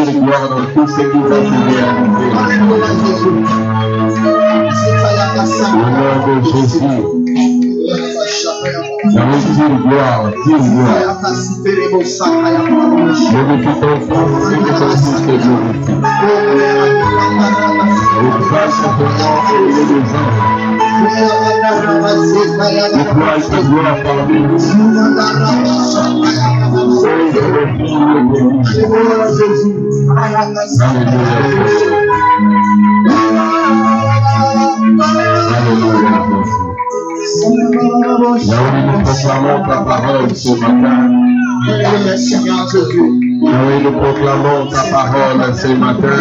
dire gloire dans tout ce qui va se réaliser. Au nom de Jésus. Nous allons dire gloire, dire gloire. Glorifie ton Fils, que ton Fils te glorifie. Exalte ton nom et les anges. Déploie ta gloire parmi nous. Yahweh, nous proclamons ta parole ce matin. Yahweh, nous proclamons ta parole ce matin.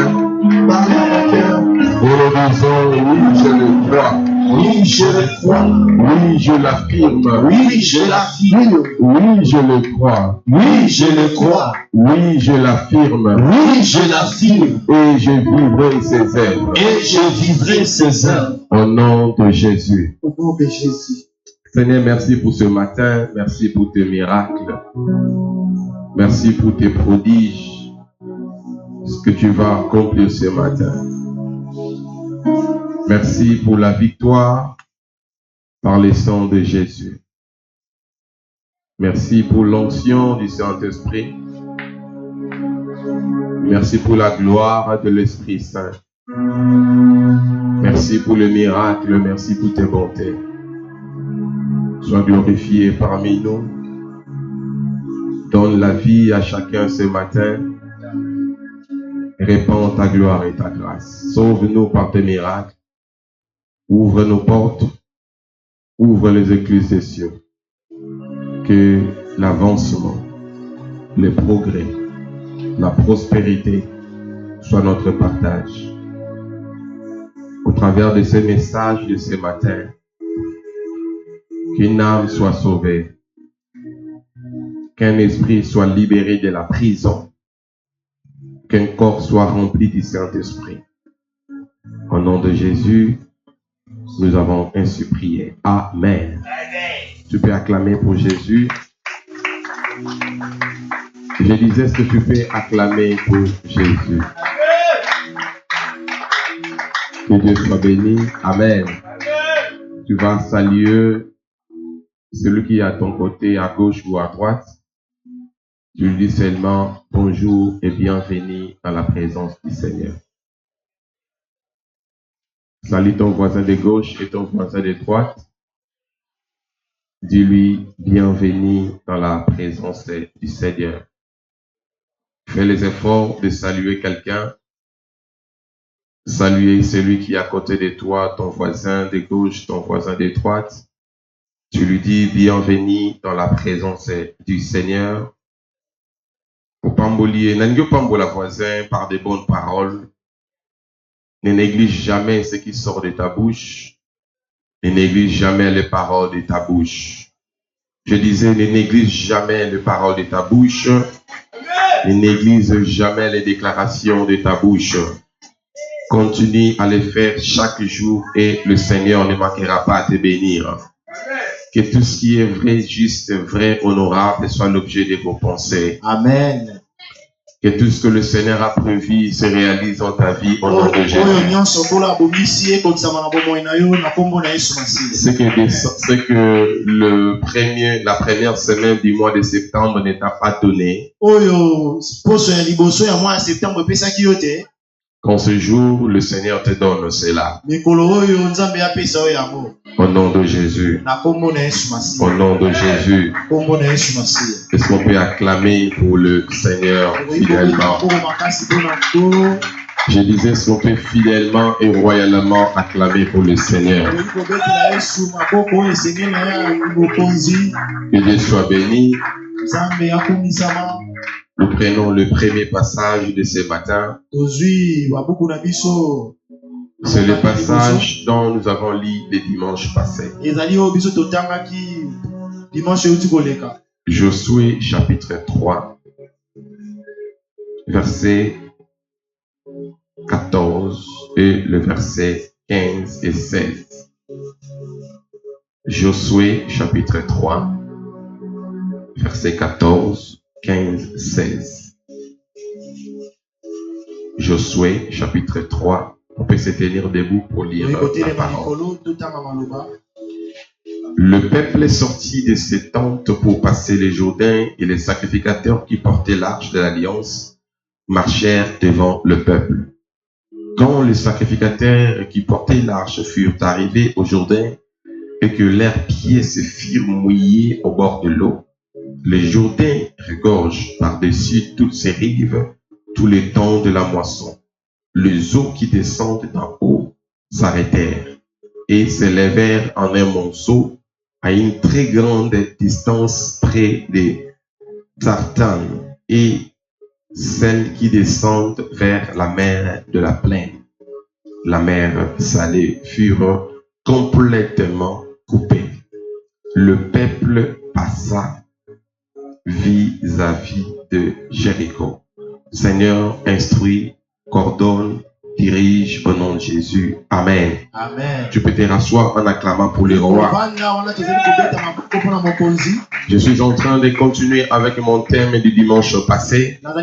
Et nous disons, oui, je le crois. Oui, je le crois. Oui, je l'affirme. Oui, je l'affirme. Oui, je le crois. Oui, je le crois. Oui, je l'affirme. Oui, je l'affirme. Et je vivrai ses œuvres. Et je vivrai ses œuvres. Au nom de Jésus. Au nom de Jésus. Seigneur, merci pour ce matin. Merci pour tes miracles. Merci pour tes prodiges. Ce que tu vas accomplir ce matin. Merci pour la victoire par le sang de Jésus. Merci pour l'onction du Saint-Esprit. Merci pour la gloire de l'Esprit Saint. Merci pour le miracle. Merci pour tes bontés. Sois glorifié parmi nous. Donne la vie à chacun ce matin. Répands ta gloire et ta grâce. Sauve-nous par tes miracles. Ouvre nos portes. Ouvre les écluses des cieux. Que l'avancement, les progrès, la prospérité soient notre partage. Au travers de ces messages de ce matin, qu'une âme soit sauvée, qu'un esprit soit libéré de la prison, qu'un corps soit rempli du Saint-Esprit. Au nom de Jésus, nous avons ainsi prié. Amen. Tu peux acclamer pour Jésus. Je disais ce que tu peux acclamer pour Jésus. Que Dieu soit béni. Amen. Tu vas saluer celui qui est à ton côté, à gauche ou à droite. Tu lui dis seulement bonjour et bienvenue dans la présence du Seigneur. Salue ton voisin de gauche et ton voisin de droite. Dis-lui bienvenue dans la présence du Seigneur. Fais les efforts de saluer quelqu'un. Saluer celui qui est à côté de toi, ton voisin de gauche, ton voisin de droite. Tu lui dis bienvenue dans la présence du Seigneur. Faut pas m'oublier, n'engage pas la voisin par des bonnes paroles. Ne néglige jamais ce qui sort de ta bouche. Ne néglige jamais les paroles de ta bouche. Je disais, ne néglige jamais les paroles de ta bouche. Ne néglige jamais les déclarations de ta bouche. Continue à les faire chaque jour et le Seigneur ne manquera pas à te bénir. Que tout ce qui est vrai, juste, vrai, honorable soit l'objet de vos pensées. Amen. Que tout ce que le Seigneur a prévu se réalise dans ta vie au nom de Jésus. C'est que la première semaine du mois de septembre ne t'a pas donné. Qu'en ce jour, le Seigneur te donne cela. Au nom de Jésus. Au nom de Jésus. Est-ce qu'on peut acclamer pour le Seigneur fidèlement? Je disais, est-ce qu'on peut fidèlement et royalement acclamer pour le Seigneur? Que Dieu soit béni. Nous prenons le premier passage de ce matin. C'est le passage dont nous avons lu le dimanche passé. Josué chapitre 3, verset 14 et le verset 15 et 16. Josué chapitre 3, verset 14, 15, 16. Josué, chapitre 3. On peut se tenir debout pour lire la parole. Le peuple est sorti de ses tentes pour passer les Jourdains et les sacrificateurs qui portaient l'arche de l'Alliance marchèrent devant le peuple. Quand les sacrificateurs qui portaient l'arche furent arrivés au Jourdain et que leurs pieds se firent mouillés au bord de l'eau, le Jourdain regorge par-dessus toutes ses rives tout le temps de la moisson. Les eaux qui descendent d'en haut s'arrêtèrent et s'élevèrent en un monceau à une très grande distance près des Tartanes et celles qui descendent vers la mer de la plaine. La mer salée furent complètement coupées. Le peuple passa vis-à-vis de Jéricho. Seigneur, instruis, coordonne, dirige au nom de Jésus. Amen. Amen. Tu peux te rasseoir en acclamant pour le roi. Je suis en train de continuer avec mon thème du dimanche passé. Le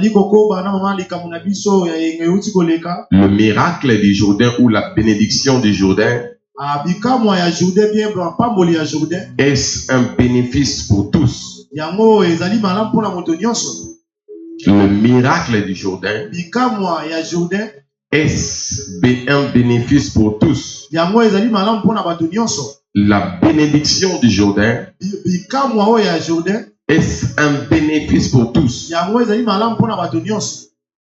miracle du Jourdain ou la bénédiction du Jourdain. Est-ce un bénéfice pour tous? Le miracle du Jourdain. Est-ce un bénéfice pour tous? La bénédiction du Jourdain. Est-ce un bénéfice pour tous?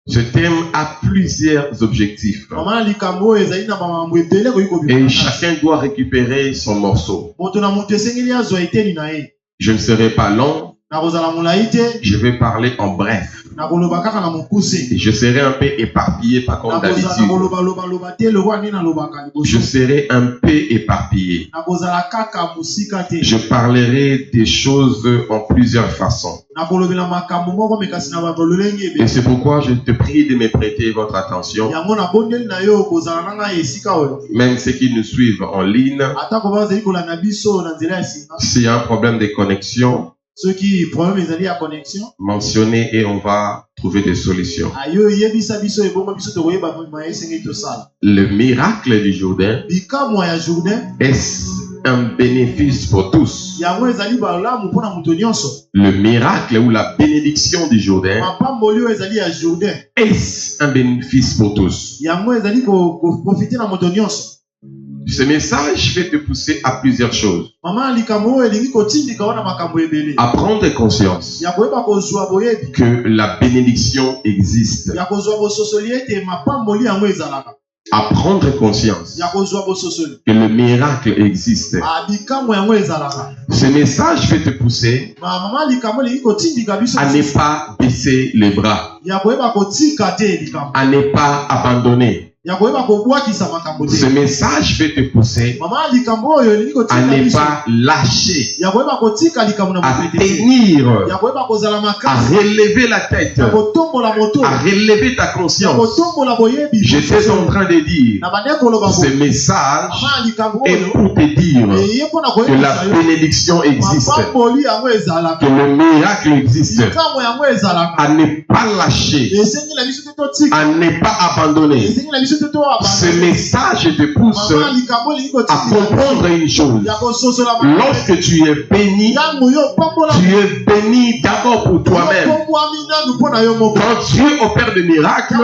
Ce thème a plusieurs objectifs. Et chacun doit récupérer son morceau. Je ne serai pas long. Je vais parler en bref. Et je serai un peu éparpillé par contre d'habitude. Je serai un peu éparpillé. Je parlerai des choses en plusieurs façons. Et c'est pourquoi je te prie de me prêter votre attention. Même ceux qui nous suivent en ligne, s'il y a un problème de connexion, mentionnez et on va trouver des solutions. Le miracle du Jourdain, est-ce un bénéfice pour tous? Le miracle ou la bénédiction du Jourdain, est-ce un bénéfice pour tous? Ce message fait te pousser à plusieurs choses. À prendre conscience que la bénédiction existe. À prendre conscience que le miracle existe. Ce message fait te pousser à ne pas baisser les bras, à ne pas abandonner. Ce message fait te pousser à ne pas lâcher, à tenir, à relever la tête, à relever ta conscience. J'étais en train de dire, ce message est pour te dire que la bénédiction existe, que le miracle existe, à ne pas lâcher, à ne pas abandonner. Ce message te pousse à comprendre une chose. Lorsque tu es béni d'abord pour toi-même. Quand Dieu opère des miracles,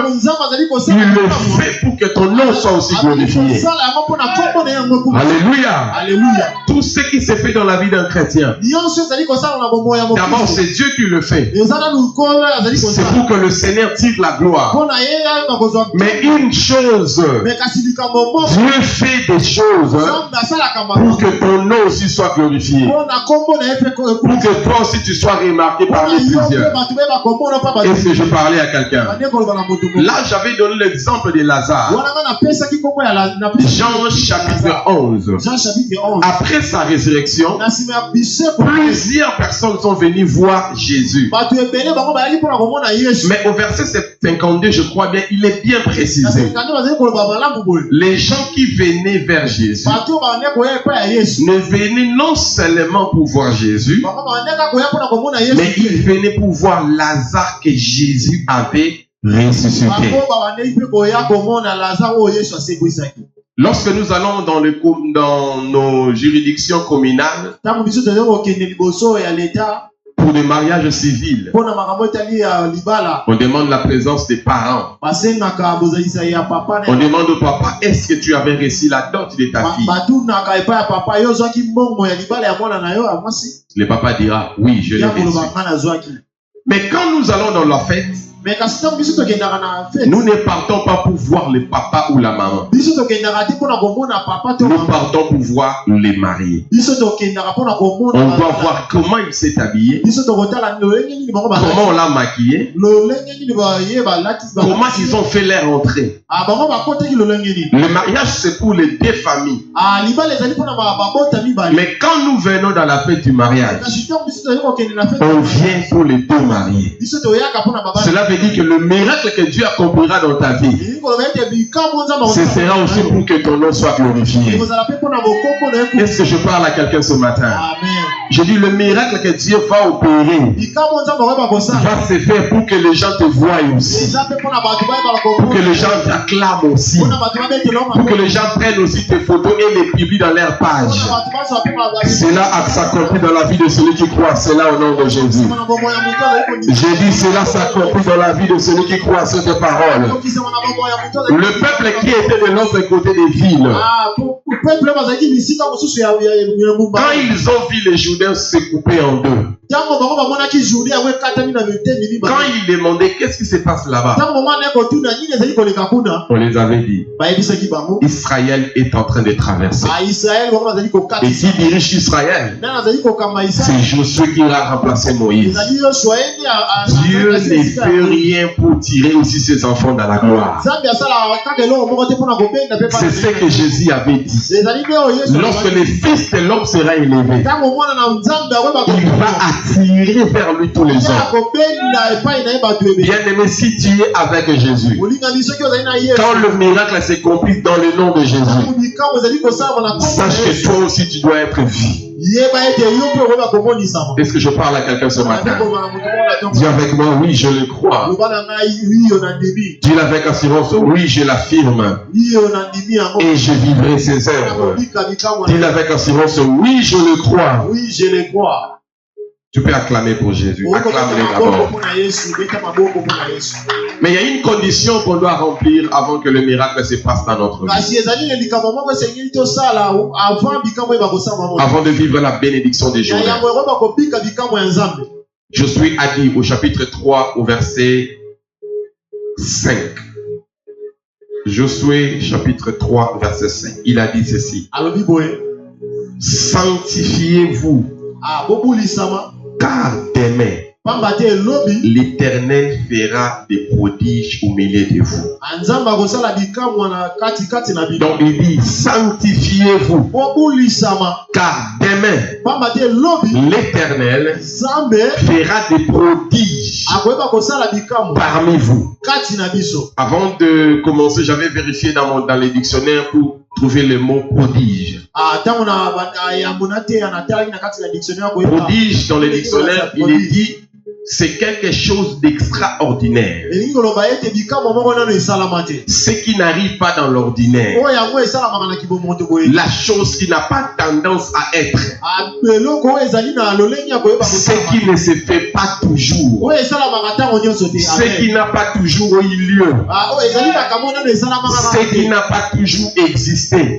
il le fait pour que ton nom soit aussi glorifié. Alléluia. Tout ce qui se fait dans la vie d'un chrétien, d'abord c'est Dieu qui le fait. C'est pour que le Seigneur tire la gloire. Mais une chose, Dieu fait des choses pour que ton nom aussi soit glorifié, pour que toi aussi tu sois remarqué parmi plusieurs. Est-ce que je parlais à quelqu'un? Là j'avais donné l'exemple de Lazare. Jean chapitre 11. Après sa résurrection, plusieurs personnes sont venues voir Jésus. Mais au verset 52, je crois bien, il est bien précisé. Les gens qui venaient vers Jésus ne venaient non seulement pour voir Jésus, mais ils venaient pour voir Lazare que Jésus avait ressuscité. Lorsque nous allons dans nos juridictions communales pour des mariages civils, on demande la présence des parents. On demande au papa, est-ce que tu avais reçu la dot de ta fille? Le papa dira, oui, je l'ai reçu. Mais quand nous allons dans la fête, nous ne partons pas pour voir le papa ou la maman. Nous partons pour voir les mariés. On doit voir comment il s'est habillé, comment on l'a maquillé, comment ils ont fait leur entrée. Le mariage, c'est pour les deux familles. Mais quand nous venons dans la fête du mariage, on vient pour les deux mariés. Cela veut dire que le miracle que Dieu accomplira dans ta vie, ce sera aussi pour que ton nom soit glorifié. Est-ce que je parle à quelqu'un ce matin? Je dis le miracle que Dieu va opérer va se faire pour que les gens te voient aussi, pour que les gens t'acclament aussi, pour que les gens prennent aussi tes photos et les publient dans leur page. Cela s'accomplit dans la vie de celui qui croit. Cela au nom de Jésus. J'ai dit cela s'accomplit dans la vie de celui qui croit à cette parole. Le peuple qui était de l'autre côté des villes, quand ils ont vu les Jourdains se couper en deux, quand ils demandaient qu'est-ce qui se passe là-bas, on les avait dit, Israël est en train de traverser. Et qui dirige Israël? C'est Josué qui a remplacé Moïse. Dieu ne fait rien pour tirer aussi ses enfants dans la gloire. C'est ce que Jésus avait dit. Lorsque le Fils de l'homme sera élevé, il va attirer vers lui tous les hommes. Bien aimé, si tu es avec Jésus, quand le miracle s'accomplit dans le nom de Jésus, sache que toi aussi tu dois être vu. Est-ce que je parle à quelqu'un ce matin? Dis avec moi, oui, je le crois. Dis avec assurance, oui, je l'affirme. Et je vivrai ses œuvres. Dis avec assurance, oui, je le crois. Oui, je le crois. Tu peux acclamer pour Jésus. Acclame-le d'abord. Mais il y a une condition qu'on doit remplir avant que le miracle se passe dans notre vie. Avant de vivre la bénédiction des jours. Josué a dit au chapitre 3 au verset 5. Josué chapitre 3 verset 5. Il a dit ceci. Sanctifiez-vous. Car demain, l'Éternel fera des prodiges au milieu de vous. Donc il dit, sanctifiez-vous. Car demain, l'Éternel fera des prodiges parmi vous. Avant de commencer, j'avais vérifié dans les dictionnaires pour trouver le mot prodige. Prodige dans le dictionnaire, il est dit c'est quelque chose d'extraordinaire. Ce qui n'arrive pas dans l'ordinaire. La chose qui n'a pas tendance à être. Ce qui ne se fait pas toujours. Ce qui n'a pas toujours eu lieu. Ce qui n'a pas toujours existé.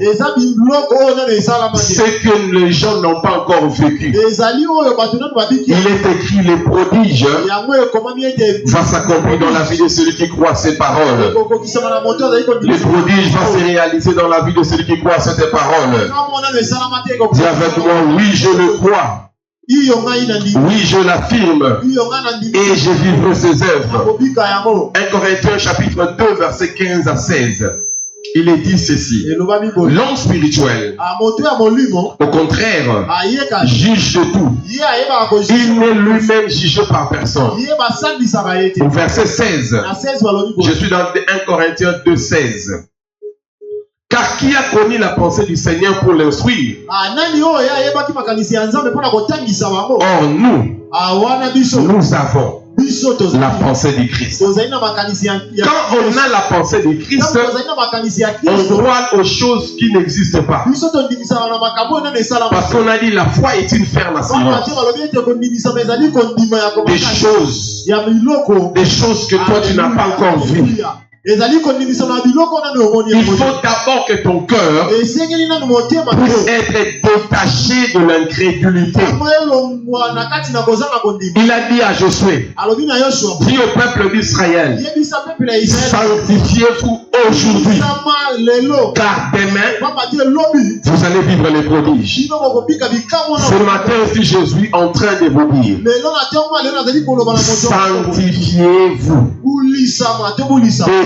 Ce que les gens n'ont pas encore vécu. Il est écrit les prodiges va s'accomplir dans la vie de celui qui croit à ces paroles. Les prodiges vont se réaliser dans la vie de celui qui croit à ces paroles. Dis avec moi, oui, je le crois. Oui, je l'affirme. Et je vivrai ses œuvres. 1 Corinthiens chapitre 2, verset 15 à 16. Il est dit ceci. L'homme spirituel, au contraire, juge de tout. Il n'est lui-même jugé par personne. Au verset 16, je suis dans 1 Corinthiens 2, 16. Car qui a connu la pensée du Seigneur pour l'instruire? Or nous avons la pensée du Christ. Quand on a la pensée du Christ, on croit aux choses qui n'existent pas. Parce qu'on a dit la foi est une ferme assurance. Des choses que toi tu n'as pas encore vues. Il faut d'abord que ton cœur puisse être détaché de l'incrédulité. Il a dit à Josué, dis au peuple d'Israël, sanctifiez-vous aujourd'hui, car demain vous allez vivre les prodiges. Ce matin aussi Jésus est en train de vous dire, sanctifiez-vous.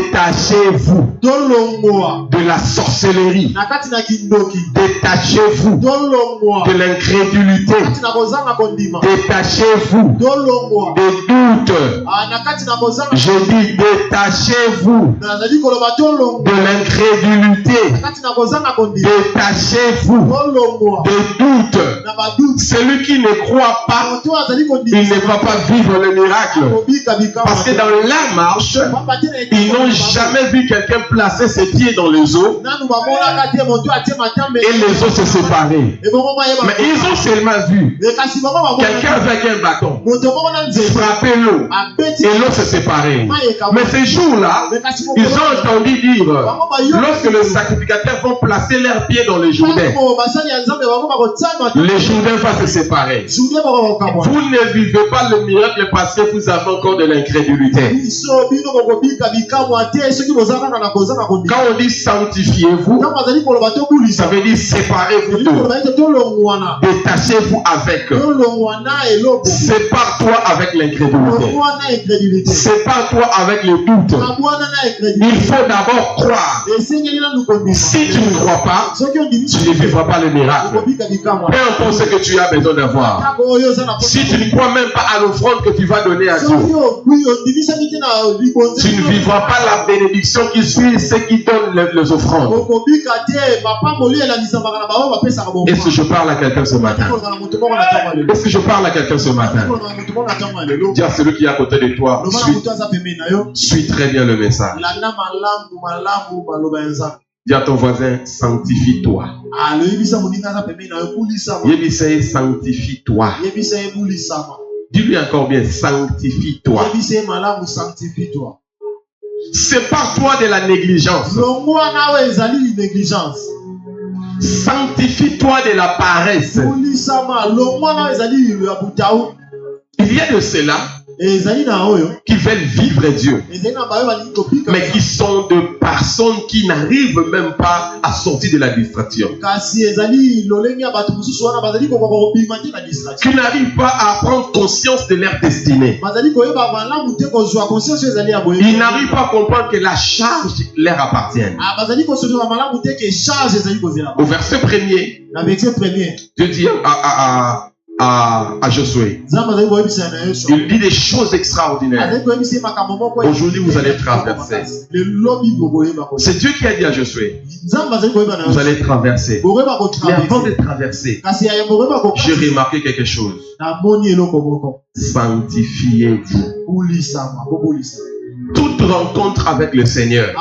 Détachez-vous de la sorcellerie. Détachez-vous de l'incrédulité. Détachez-vous des doutes. Je dis détachez-vous de l'incrédulité. Détachez-vous des doutes. Celui qui ne croit pas, il ne va pas vivre le miracle. Parce que dans la marche, ils n'ont jamais vu quelqu'un placer ses pieds dans les eaux et les eaux se séparer. Mais ils ont seulement vu quelqu'un avec un bâton frapper l'eau et l'eau se séparer. Mais ces jours-là, ils ont entendu dire, lorsque les sacrificateurs vont placer leurs pieds dans les Jourdains, les Jourdains vont se séparer. Vous ne vivez pas le miracle parce que vous avez encore de l'incrédulité. Quand on dit sanctifiez-vous, ça veut dire séparez-vous d'eux. Détachez-vous avec eux. Sépare-toi avec l'incrédulité. Sépare-toi avec le doute. Il faut d'abord croire. Si tu ne crois pas, tu ne vivras pas le miracle. Peu importe ce que tu as besoin d'avoir. Si tu ne crois même pas à l'offrande que tu vas donner à Dieu, tu ne vivras pas la bénédiction qui suit ceux qui donnent les offrandes. Est-ce que je parle à quelqu'un ce matin? Est-ce que je parle à quelqu'un ce matin? Dis à celui qui est à côté de toi, suis très bien le message. Dis à ton voisin, sanctifie-toi. Sanctifie-toi. Dis-lui encore bien, sanctifie-toi. Sépare-toi de la négligence. Sanctifie-toi de la paresse. Il y a de ceux-là qui veulent vivre Dieu, mais qui sont de personnes qui n'arrivent même pas à sortir de la distraction, qui n'arrivent pas à prendre conscience de leur destinée. Ils n'arrivent pas à comprendre que la charge leur appartient. Au verset premier, Dieu dit à Josué, il dit des choses extraordinaires. Aujourd'hui vous allez traverser. C'est Dieu qui a dit à Josué, vous allez traverser. Mais avant de traverser, j'ai remarqué quelque chose. Sanctifiez-vous. Toute rencontre avec le Seigneur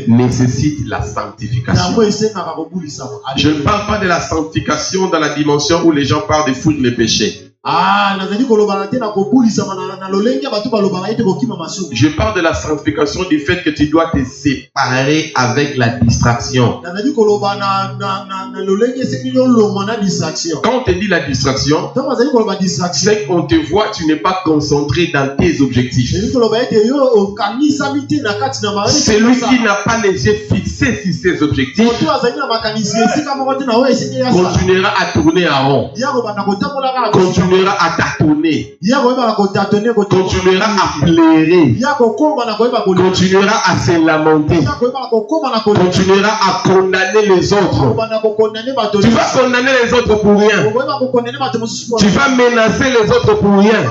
nécessite la sanctification. Je ne parle pas de la sanctification dans la dimension où les gens parlent de fuir les péchés. Je parle de la sanctification du fait que tu dois te séparer avec la distraction. Quand on te dit la distraction, c'est qu'on te voit, tu n'es pas concentré dans tes objectifs. Celui qui n'a pas les yeux fixés sur ses objectifs continuera à tourner en rond. Continuera à tâtonner, continuera à pleurer, continuera à se lamenter, continuera à condamner les autres. Tu vas condamner les autres pour rien. Tu vas menacer les autres pour rien.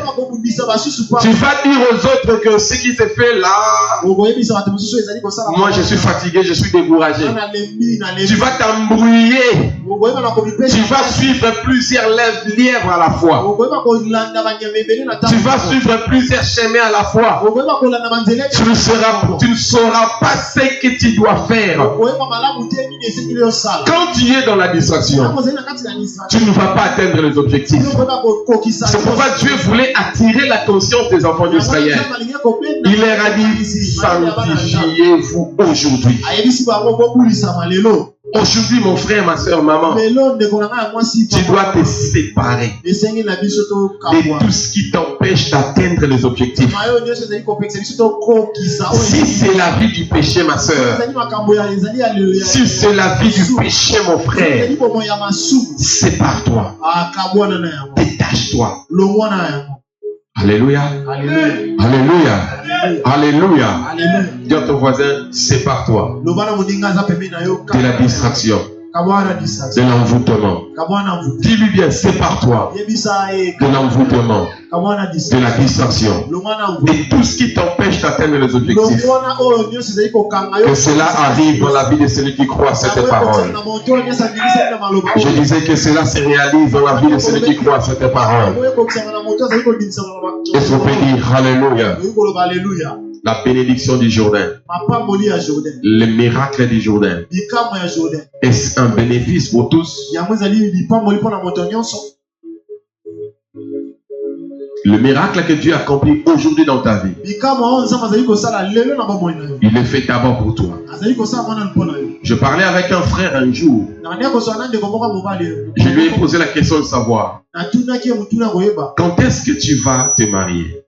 Tu vas dire aux autres que ce qui se fait là, moi je suis fatigué, je suis découragé. Tu vas t'embrouiller Tu vas suivre plusieurs lièvres à la fois. Tu vas suivre plusieurs chemins à la fois. Tu ne sauras pas ce que tu dois faire. Quand tu es dans la distraction, tu ne vas pas atteindre les objectifs. C'est pourquoi Dieu voulait attirer la conscience des enfants d'Israël. Il leur a dit, sanctifiez-vous aujourd'hui. Aujourd'hui, mon frère, ma soeur, maman, tu dois te séparer de tout ce qui t'empêche d'atteindre les objectifs. Si c'est la vie du péché, ma soeur, si c'est la vie du péché, mon frère, sépare-toi, détache-toi. Alléluia. Alléluia. Alléluia. Dis à ton voisin, sépare-toi de la distraction, de l'envoûtement. Dis-lui bien, sépare-toi de l'envoûtement, de la distraction, de tout ce qui t'empêche d'atteindre les objectifs. Que cela arrive dans la vie de celui qui croit à cette parole. Je disais que cela se réalise dans la vie de celui qui croit à cette parole. Est-ce qu'on peut dire Alléluia? La bénédiction du Jourdain, le miracle du Jourdain, est-ce un bénéfice pour tous? Le miracle que Dieu accomplit aujourd'hui dans ta vie, il est fait d'abord pour toi. Je parlais avec un frère un jour. Je lui ai posé la question de savoir quand est-ce que tu vas te marier.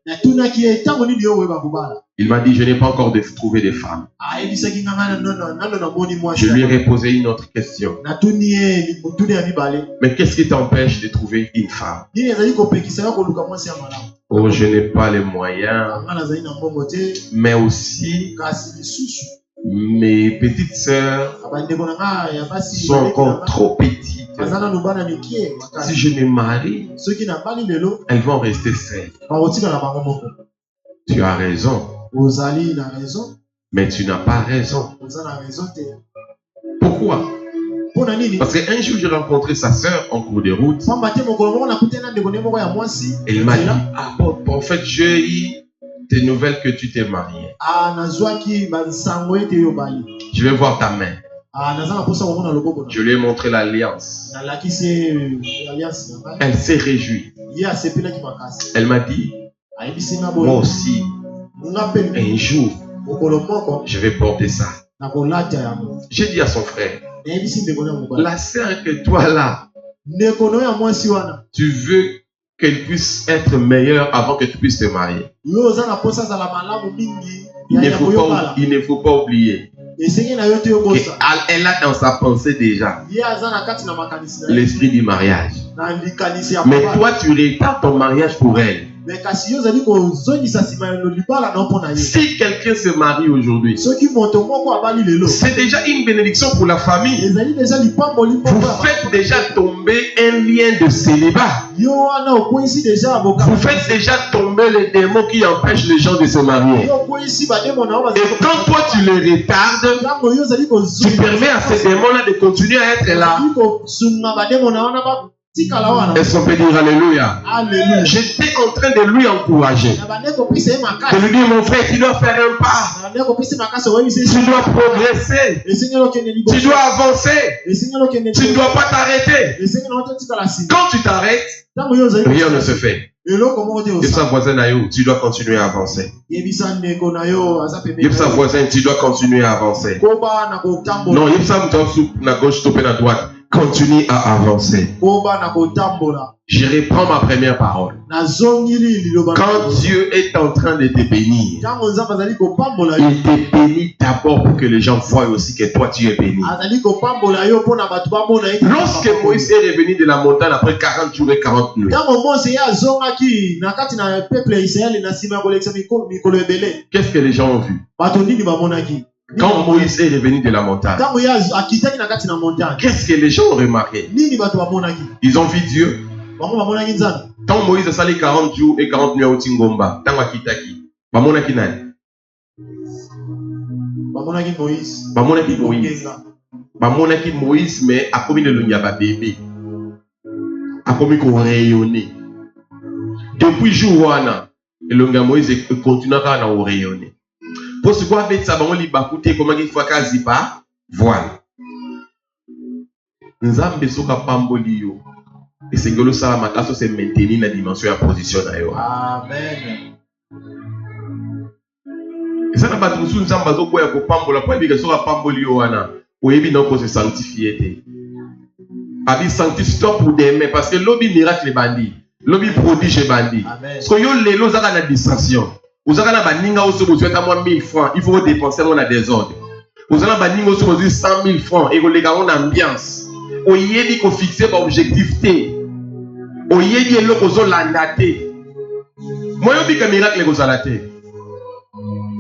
Il m'a dit, je n'ai pas encore trouvé de femme. Je lui ai posé une autre question. Mais qu'est-ce qui t'empêche de trouver une femme? Oh, je n'ai pas les moyens. Mais aussi, mes petites sœurs sont encore trop petites. Si je me marie, elles vont rester seules. Tu as raison. Mais tu n'as pas raison. Pourquoi? Parce qu'un jour, j'ai rencontré sa sœur en cours de route. Elle m'a dit, ah bon, en fait, j'ai eu des nouvelles que tu t'es marié. Je vais voir ta main. Je lui ai montré l'alliance. Elle s'est réjouie. Elle m'a dit, moi aussi, un jour, je vais porter ça. J'ai dit à son frère, la sœur que toi là, tu veux qu'elle puisse être meilleure avant que tu puisses te marier. Il ne faut pas oublier qu'elle a dans sa pensée déjà l'esprit du mariage. Mais toi, tu retardes ton mariage pour elle. Si quelqu'un se marie aujourd'hui, c'est déjà une bénédiction pour la famille. Vous faites déjà tomber un lien de célibat. Vous faites déjà tomber les démons qui empêchent les gens de se marier. Et quand toi tu les retardes, tu permets à ces démons-là de continuer à être là. Est-ce qu'on peut dire Alléluia? Alléluia. J'étais en train de lui encourager. De lui dire, mon frère, tu dois faire un pas. Tu dois progresser. Tu dois avancer. Tu ne dois pas t'arrêter. Quand tu t'arrêtes, rien ne se fait. Et sa voisin, tu dois continuer à avancer. Et sa voisin, tu dois continuer à avancer. Non, il sa na gauche, topé na droite. Continue à avancer. Je reprends ma première parole. Quand Dieu est en train de te bénir, il te bénit d'abord pour que les gens voient aussi que toi tu es béni. Lorsque Moïse est revenu de la montagne après 40 jours et 40 nuits, qu'est-ce que les gens ont vu? Quand Moïse est revenu de la montagne, qu'est-ce que les gens ont remarqué? Ils ont vu Dieu. Quand Moïse a sali 40 jours et 40 nuits au Tingomba, bamonaki nani? Bamonaki Moïse. bamonaki Moïse mais akomi le ba bébé akomi ko rayonner depuis jour wana elonga Moïse continue à rayonner pour ce quoi fait ça bango libakute comment il faut kazipa voilà nzambe soka pamboli yo et sengolo sala makaso se maintenir la dimension ya position na yo. Amen. Et ça n'a pas tout sous nzamba zo boya ko pambola po ebika soka pamboli yo wana oyebi non ko se sanctifier te. Abi sanctifie toi pour demain parce que lobby miracle bandi, lobby prodige bandi. Parce que yo lelo zaka na distraction. Ozaka na baninga oso besoin ta moi 1000 francs, il faut dépenser mon désordre. Ozaka baninga oso besoin 100 000 francs et ko lega on ambiance. Oyebi ko fixer ba objectif te. Oyebi eloko zo landa te. Moi yobi ka miracle ko zala te.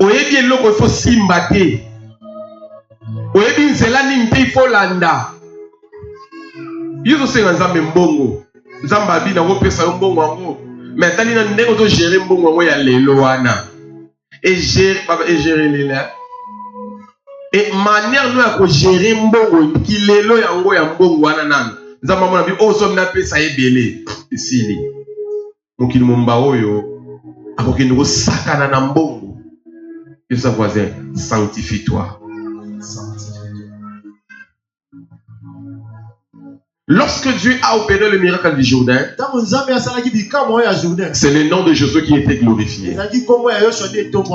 Oyebi eloko il faut simba te. Oyebi nzela ni mpe il faut landa. Yuzo senga nzambe mbongo. Nzamba bi na kopesa yo mbongo wango. Mais tali na ndenge to gérer mbongo wango ya lelo wana. Et gérer lela. Et manière nous à ko gérer mbongo ki lelo yango ya mbongo wana nana. Nzamba mona bi o so na pesa ebele. Isili. Mokili momba oyo akoki ngo sakana na mbongo. Et ça voisin, sanctifie-toi. Lorsque Dieu a opéré le miracle du Jourdain, c'est le nom de Jésus qui était glorifié.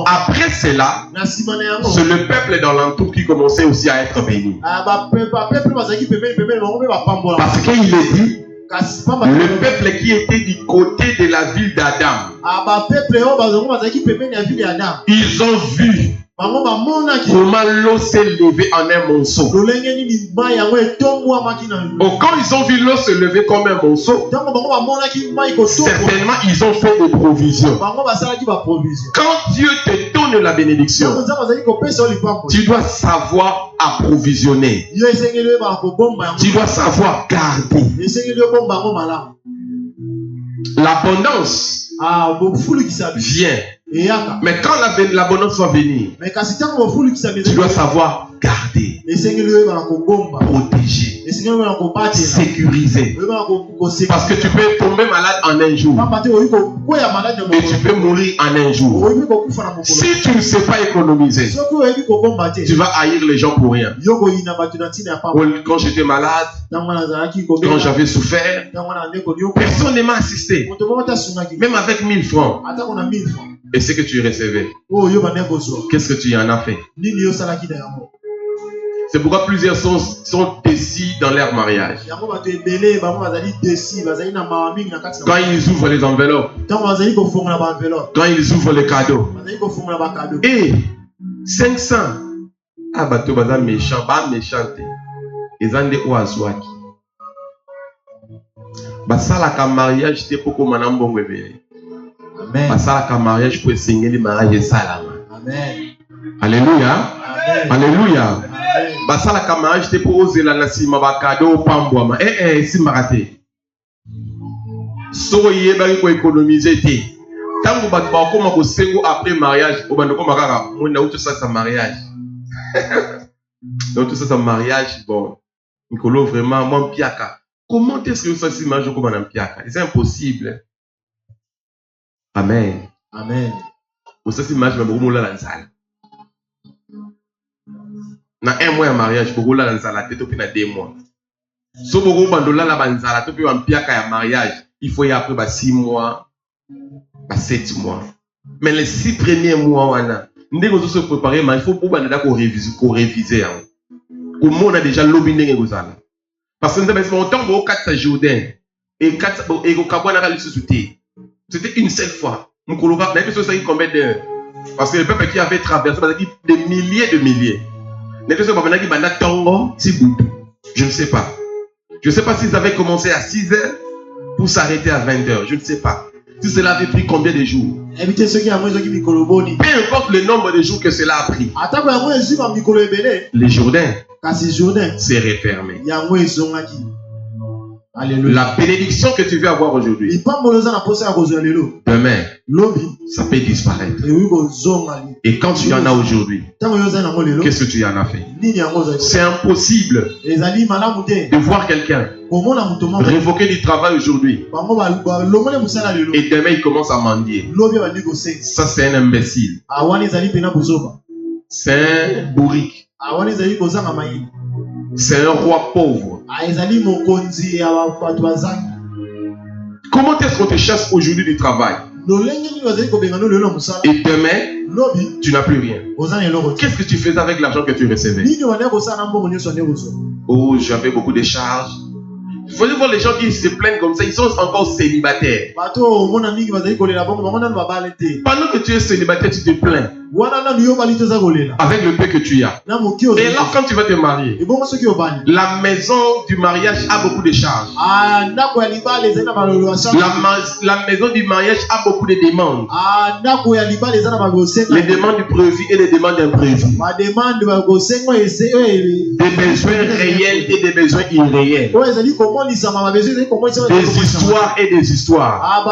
Après cela, c'est le peuple dans l'entour qui commençait aussi à être béni. Parce qu'il est dit, le peuple qui était du côté de la ville d'Adam, ils ont vu comment l'eau s'est levée en un monceau. Quand ils ont vu l'eau se lever comme un monceau, certainement ils ont fait des provisions. Quand Dieu te donne la bénédiction, tu dois savoir approvisionner. Tu dois savoir garder. L'abondance vient. Mais quand l'abondance va venir, tu dois savoir garder, protéger, sécuriser. Parce que tu peux tomber malade en un jour et tu peux mourir en un jour. Si tu ne sais pas économiser, tu vas haïr les gens pour rien. Quand j'étais malade, quand j'avais souffert, personne ne m'a assisté. Même avec 1000 francs. Et ce que tu recevais, qu'est-ce que tu en as fait? C'est pourquoi plusieurs sont décis dans leur mariage. Quand ils ouvrent les enveloppes, quand ils ouvrent les cadeaux, et 500, ah bah tu vas méchant, pas méchanté. Ils ont des oiseaux. Bah ça la mariage c'était pour qu'on m'en bon révélé. Amen. Ça la mariage pour signer le mariage salama. Amen. Alléluia. Alléluia. Bah ça la mariage c'était pour oser la nasima ba cadeau pambouama. Si maraté. Soyez ba ko économiser té. Tango ba ba ko mako sengo après mariage, o bando ko makaka mon na uto ça mariage. Donc tout ça mariage bon. Nicolo vraiment mon piaka. Comment est-ce que ça s'imagine comme un piaka? C'est impossible. Amen. Amen. Vous savez, imagine beaucoup là dans salle. Na un mois de mariage, beaucoup là dans salle, peut-être na 2 mois. So beaucoup bandola là dans salle, tu peux en piaka ya mariage. Il faut y après 6 mois, 7 mois. Mais les 6 premiers mois, on a se préparer, mais il faut pour bandola qu'on réviser. Comment on a déjà l'obiné que vous allez. Parce que nous avons autant de 4 Jourdain et 4 et au Cabana à l'issue. C'était une seule fois. Nous avons fait combien d'heures? Parce que le peuple qui avait traversé des milliers de milliers. Je ne sais pas. Je ne sais pas s'ils avaient commencé à 6 heures pour s'arrêter à 20 heures. Je ne sais pas. Si cela avait pris combien de jours? Peu importe le nombre de jours que cela a pris. Les Jourdains s'est refermé. Alléluia. La bénédiction que tu veux avoir aujourd'hui, demain, ça peut disparaître. Et quand tu en as aujourd'hui, qu'est-ce que tu en as fait? C'est impossible de voir quelqu'un révoquer du travail aujourd'hui et demain il commence à mendier. Ça, c'est un imbécile. C'est un bourrique. C'est un roi pauvre. Comment est-ce qu'on te chasse aujourd'hui du travail? Et demain, tu n'as plus rien. Qu'est-ce que tu faisais avec l'argent que tu recevais? Oh, j'avais beaucoup de charges. Il faut voir les gens qui se plaignent comme ça, ils sont encore célibataires. Pendant que tu es célibataire, tu te plains avec le peu que tu as. Et là, quand tu vas te marier, la maison du mariage a beaucoup de charges. La maison du mariage a beaucoup de demandes. Les demandes prévues et les demandes imprévues. Des besoins réels et des besoins irréels. Des histoires et des histoires.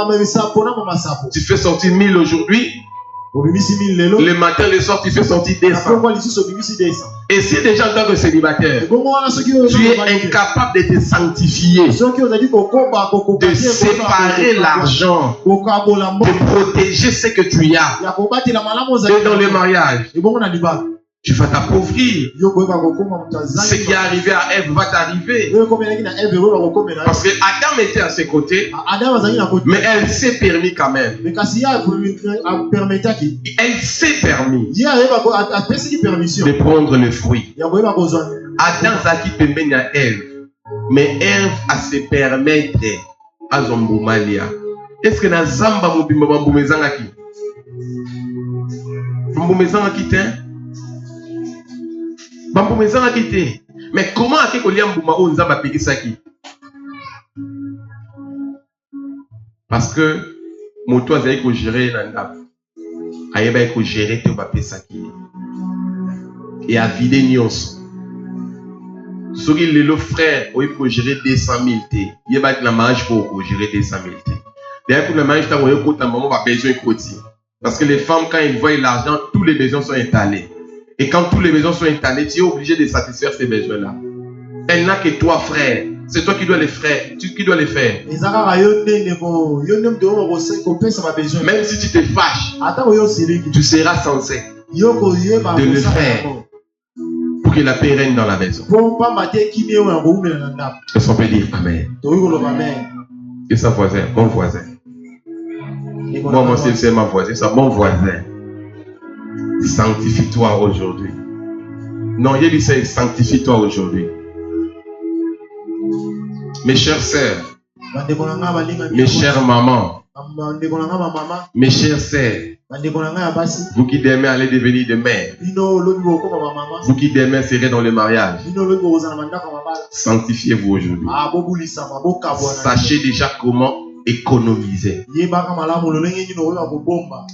Tu fais sortir 1000 aujourd'hui. Le matin, le soir, tu fais sortir 200. Et si déjà en tant que célibataire, tu es incapable de te sanctifier, de séparer l'argent, de protéger ce que tu as, et dans le mariage, tu vas t'appauvrir. Ce qui est arrivé à Ève va t'arriver. Parce que Adam était à ses côtés, mais elle s'est permis quand même. Elle s'est permis de prendre le fruit. Adam a qui permet à Ève, mais Ève a se permettre à Zombomalia. Est-ce que na Zamba Mobimabambumezangaki? Mbumezangaki te? Mais comment a-t-il qu'on parce que mon toit a été géré il gérer tout et à vider nions. Sur le frère, il faut gérer 200 000 T. Il y a un mariage pour gérer 200 000 T. D'ailleurs, pour le mariage, il va besoin de parce que les femmes, quand elles voient l'argent, tous les besoins sont étalés. Et quand tous les besoins sont étalés, tu es obligé de satisfaire ces besoins-là. Elle n'a que toi, frère. C'est toi qui dois les faire. Même si tu te fâches, tu seras censé de le faire pour que la paix règne dans la maison. Est-ce qu'on peut dire Amen? Et sa voisin, mon voisin. Moi, c'est ma voisine, c'est mon voisin. Sanctifie-toi aujourd'hui. Non, il dit c'est sanctifie-toi aujourd'hui. Mes chères sœurs, mes chères mamans, mes chères sœurs, vous qui demain allez devenir de mère, vous qui demain serez dans le mariage, sanctifiez-vous aujourd'hui. Sachez déjà comment économiser.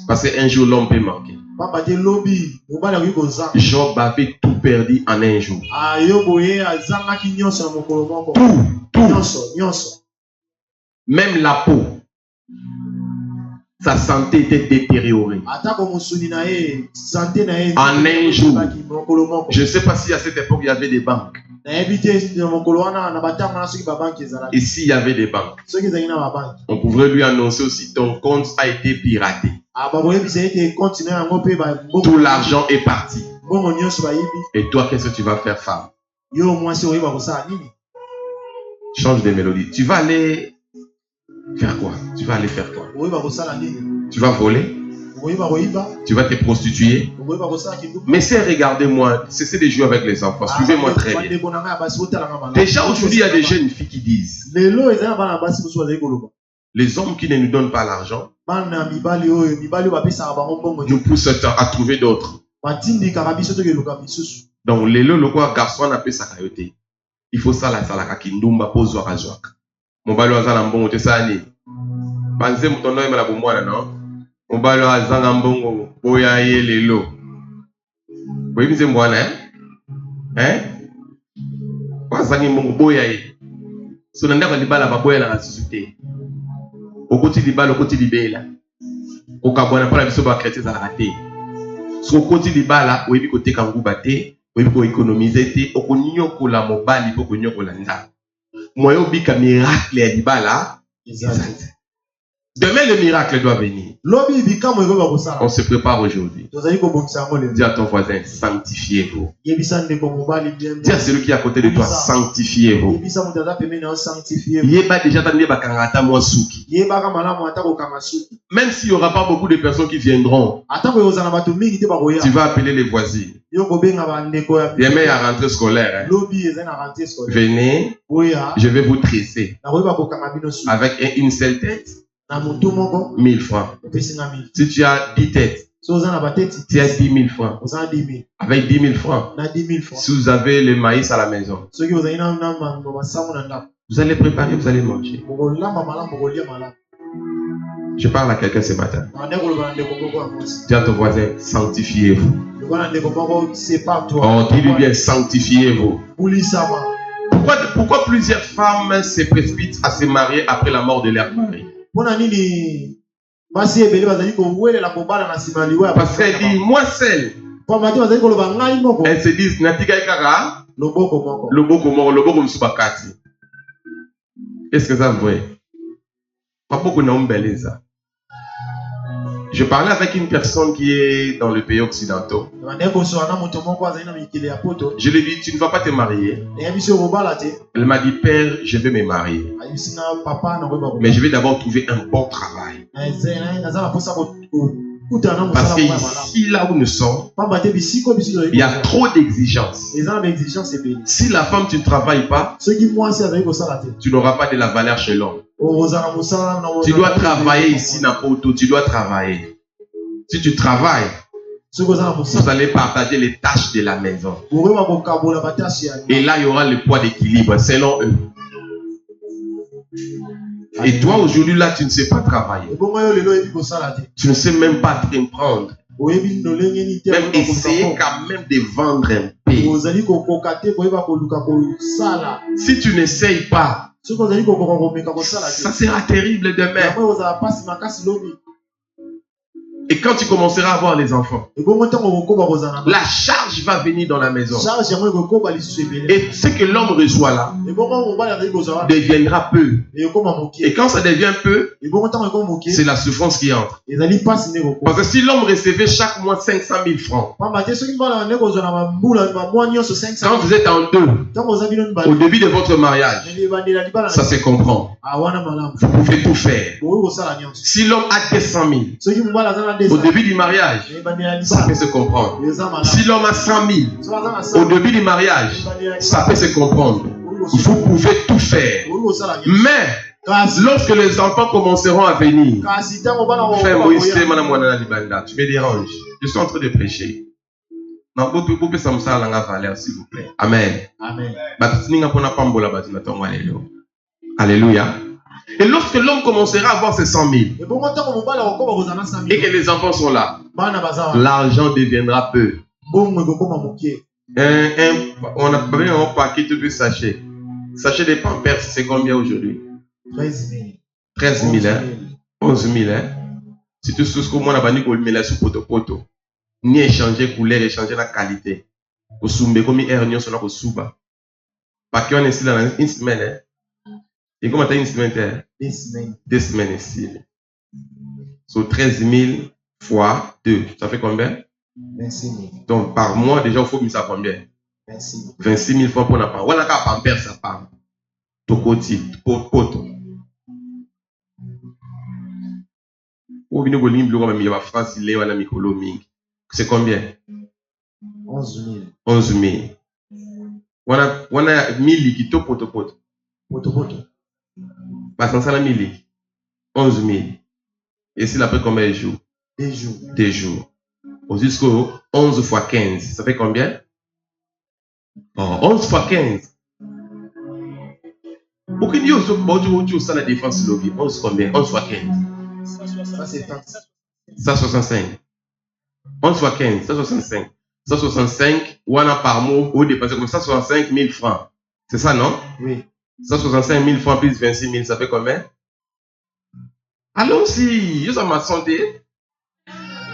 Parce qu'un jour l'homme peut manquer. Job avait tout perdu en un jour. Tout. Même la peau. Sa santé était détériorée. En un jour. Je ne sais pas si à cette époque il y avait des banques. Et s'il y avait des banques, on pouvait lui annoncer aussi ton compte a été piraté. Tout l'argent est parti. Et toi, qu'est-ce que tu vas faire, femme? Change de mélodie. Tu vas aller faire quoi? Tu vas aller faire quoi? Tu vas voler? Tu vas te prostituer? Mais c'est regardez-moi, cessez de jouer avec les enfants. Suivez-moi très bien. Déjà aujourd'hui, il y a des jeunes filles qui disent les hommes qui ne nous donnent pas l'argent nous poussent à trouver d'autres. Donc, les garçons n'appellent ça kayote. Il faut ça la salaka kindumba pozo akazwaka. Mobalo azala mbongo te sani. Banze mutondo yemala bomwana non. Mobalo azala mbongo boya ye lelo. Boyi bize mbwana hein? Hein? Bazangi mbongo boya ye. So nanda libala baboya la société. Au côté libala, au côté libela. Au kabwana pour la biso ba chrétien za raté. So au côté libala, oyebi côté kangu baté, oyebi ko économiser té, o ko nyoko la mobali po ko nyoko la nda. Moyo bika miracle ya libala. Exact. Demain, le miracle doit venir. On se prépare aujourd'hui. Dis à ton voisin, sanctifiez-vous. Dis à celui qui est à côté de toi, sanctifiez-vous. Même s'il n'y aura pas beaucoup de personnes qui viendront, tu vas appeler les voisins. Demain, il y a rentrée scolaire. Venez, je vais vous tresser. Avec une seule tête. 1000 francs. Si tu as 10 têtes, tu as 10 000 francs. Avec 10 000 francs, si vous avez le maïs à la maison, vous allez préparer, vous allez manger. Je parle à quelqu'un ce matin. Dis à ton voisin, sanctifiez-vous. Oh, dis-lui bien, sanctifiez-vous. Pourquoi plusieurs femmes se précipitent à se marier après la mort de leur mari? Parce qu'elle dit, moi seule. Elles se disent, est-ce que ça vous voit? Je parlais avec une personne qui est dans le pays occidental. Je lui ai dit, tu ne vas pas te marier. Elle m'a dit, père, je vais me marier. Mais je vais d'abord trouver un bon travail. Parce que ici, là où nous sommes, il y a trop d'exigences. Si la femme, tu ne travailles pas, tu n'auras pas de la valeur chez l'homme. Tu dois travailler ici, n'importe. Tu dois travailler. Si tu travailles, vous allez partager les tâches de la maison. Et là, il y aura le poids d'équilibre selon eux. Et toi, aujourd'hui, là, tu ne sais pas travailler. Tu ne sais même pas te prendre. Même essayer quand même de vendre un peu. Si tu n'essayes pas, ça sera terrible demain. Et quand tu commenceras à avoir les enfants, la charge va venir dans la maison. Et ce que l'homme reçoit là deviendra peu. Et quand ça devient peu, c'est la souffrance qui entre. Parce que si l'homme recevait chaque mois 500 000 francs, quand vous êtes en deux, au début de votre mariage, ça se comprend. Vous pouvez tout faire. Si l'homme a 200 000, au début du mariage, ça peut se comprendre. Si l'homme a 100 000, au début du mariage, ça peut se comprendre. Vous pouvez tout faire. Mais lorsque les enfants commenceront à venir, frère Moïse, tu me déranges. Je suis en train de prêcher. S'il vous plaît. Amen. Alléluia. Et lorsque l'homme commencera à avoir ses 100 000 et que les enfants sont là, l'argent deviendra peu. On a pris un paquet de sachets. Sachet de Pampers, c'est combien aujourd'hui? 13 000, hein? 11 000, hein? C'est tout ce que moi, on a dit qu'on met sous poto. Ni échanger couleur, échanger la qualité. Au soumbe, comme il y a sur la souba. Parce qu'on est ici dans une semaine, hein? Et comment tu as une semaine? 2 semaines ici. So 13 000 fois 2, ça fait combien? 26 000. Donc par mois, déjà, il faut mettre ça combien? 26 000 fois pour la part. On a qu'à pamper sa part. Tokoti, poto. Ou bien, il y a France, il y a Mikolo Ming. C'est combien? 11 000. 11 000. On a 1000 liquides poto. Poto. Parce que ça a 1000. 11 000. Et s'il a pris combien de jours? 2 jours. 2 jours. Jusqu'au 11 fois 15. Ça fait combien? Oh, 11 fois 15. Aucun Dieu ça la défense lobby. 11 combien? 11 fois 15. Ça c'est 165. 11 fois 15. 165. 165. Ou on a par mois, ou dépenser comme 165 000 francs. C'est ça, non? Oui. 165 000 francs plus 26 000, ça fait combien? Allons-y, je suis ma santé.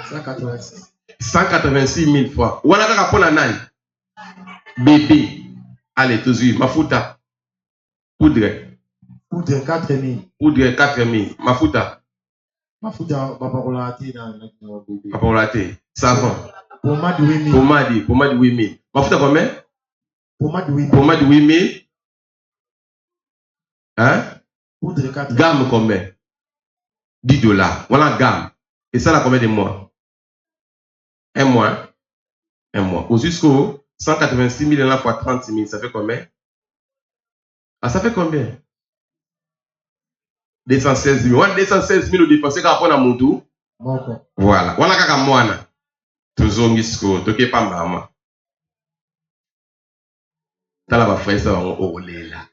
186. 186 000 francs. Ou on a qu'à prendre un bébé. Allez, tout de suite, mafuta. Poudre. Poudre 4 000. Poudre 4 000. Mafuta. Mafuta, papa roulaté dans le bébé. Papa roulaté. Savon. Pommade 8 000. Pommade 8 000. Mafuta combien? Pommade 8 000. Pommade 8 000. Hein? Poudre 4 000. Gamme combien? 10 $. Voilà, gamme. Et ça, là, combien de mois? Un mois. Un mois. Au jusqu'au 186 000 fois 36 000, ça fait combien? Ah, ça fait combien? 216 000. 216 000 au dépensé quand on a mon tour. Voilà. Voilà, kaka moana. Toujours misco. Toke pas maman. T'as la frère, ça va au là.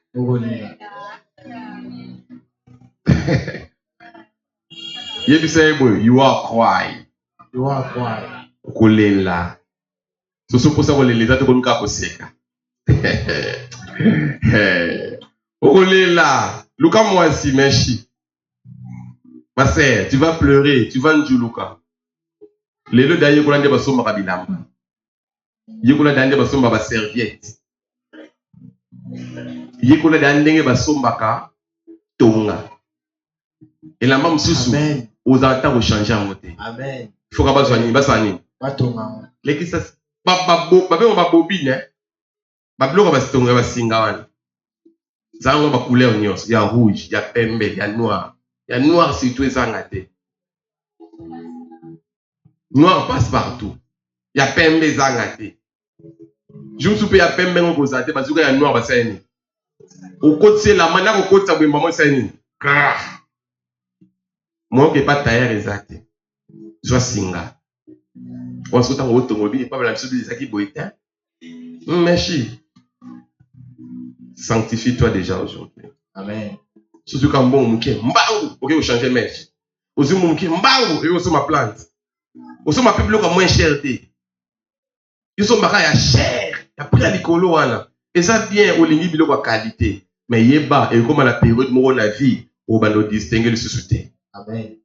You say, boy, you are quiet. You are quiet. Kolela. So pour ça on les dates comme ka poseka. Kolela. Luka moi si meshi. Ma sœur, tu vas pleurer, tu vas njuluka. Lelo daye ko lande baso makabilamba. Yekola dande baso ba serviette. Yekola dande baso mbaka tonga. Et la maman susu. Amen. Aux attentes changer en côté. Amen. Il faut qu'à soigner, basani. Batonga. Les ça ba bobine. Ba bloka ba stonga ba singawan. Zango ba couleur nyos, ya rouge, ya pembe, ya noir. Ya noir surtout zangate. Noir passe partout. Ya pembe zangate. Je me souviens ya pembe ngo zate bazuka ya noir basani. Au côté la mana au côté sa bemba mo sani. Moi qui pas tailleur exact. Soit singa. On se retrouve au automobile, pas la chose de qui boita. Merci. Sanctifie-toi déjà aujourd'hui. Amen. Surtout quand bon mouké, mbao, ok, vous changez mèche. Aussi mon mouké, mbao, et aussi ma plante. Aussi ma peuple comme moins cherté. Ils sont barrés cher. Il y a pris à l'écolo, et ça bien au lingi bilo qualité. Mais yeba, et comme à la période de la vie, on va nous distinguer le société. Amen.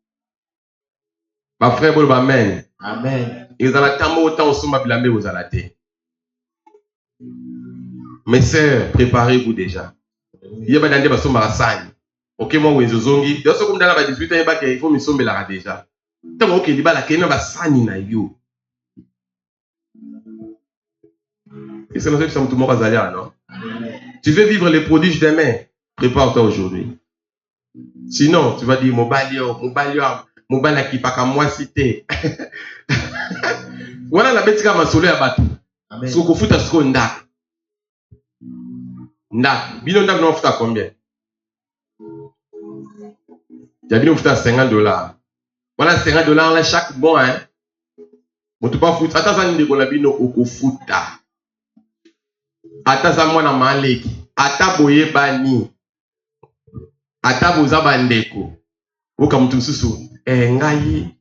Ma frère, bon, amen. Amen. Et dans la temps autant on se m'a blâmé aux alatés. Mes sœurs, préparez-vous déjà. Il y a des gens qui sont ok, moi, oui, je zongi. De ce comme dans la 18 ans, il faut me sommer là déjà. Tant ok, il y a la kena ba sani na yo. Et c'est notre tout le monde va non? Tu veux vivre les prodiges demain? Prépare-toi aujourd'hui. Sinon, tu vas dire mon balio qui pas qu'à moi cité. Voilà la bête qui m'a solé à battre. Ce qu'on fout à ce qu'on a. Ndak. Bilan ndak non fout à combien? Il y a bien fout à $50. Voilà $50 là chaque mois, hein. Mon tout pas fout. Attends ça ni de la bino au fout à. Attends ça moi na maleki. Ata boye bani. Ata boza bandeko. Oka mtu susu. Ngai.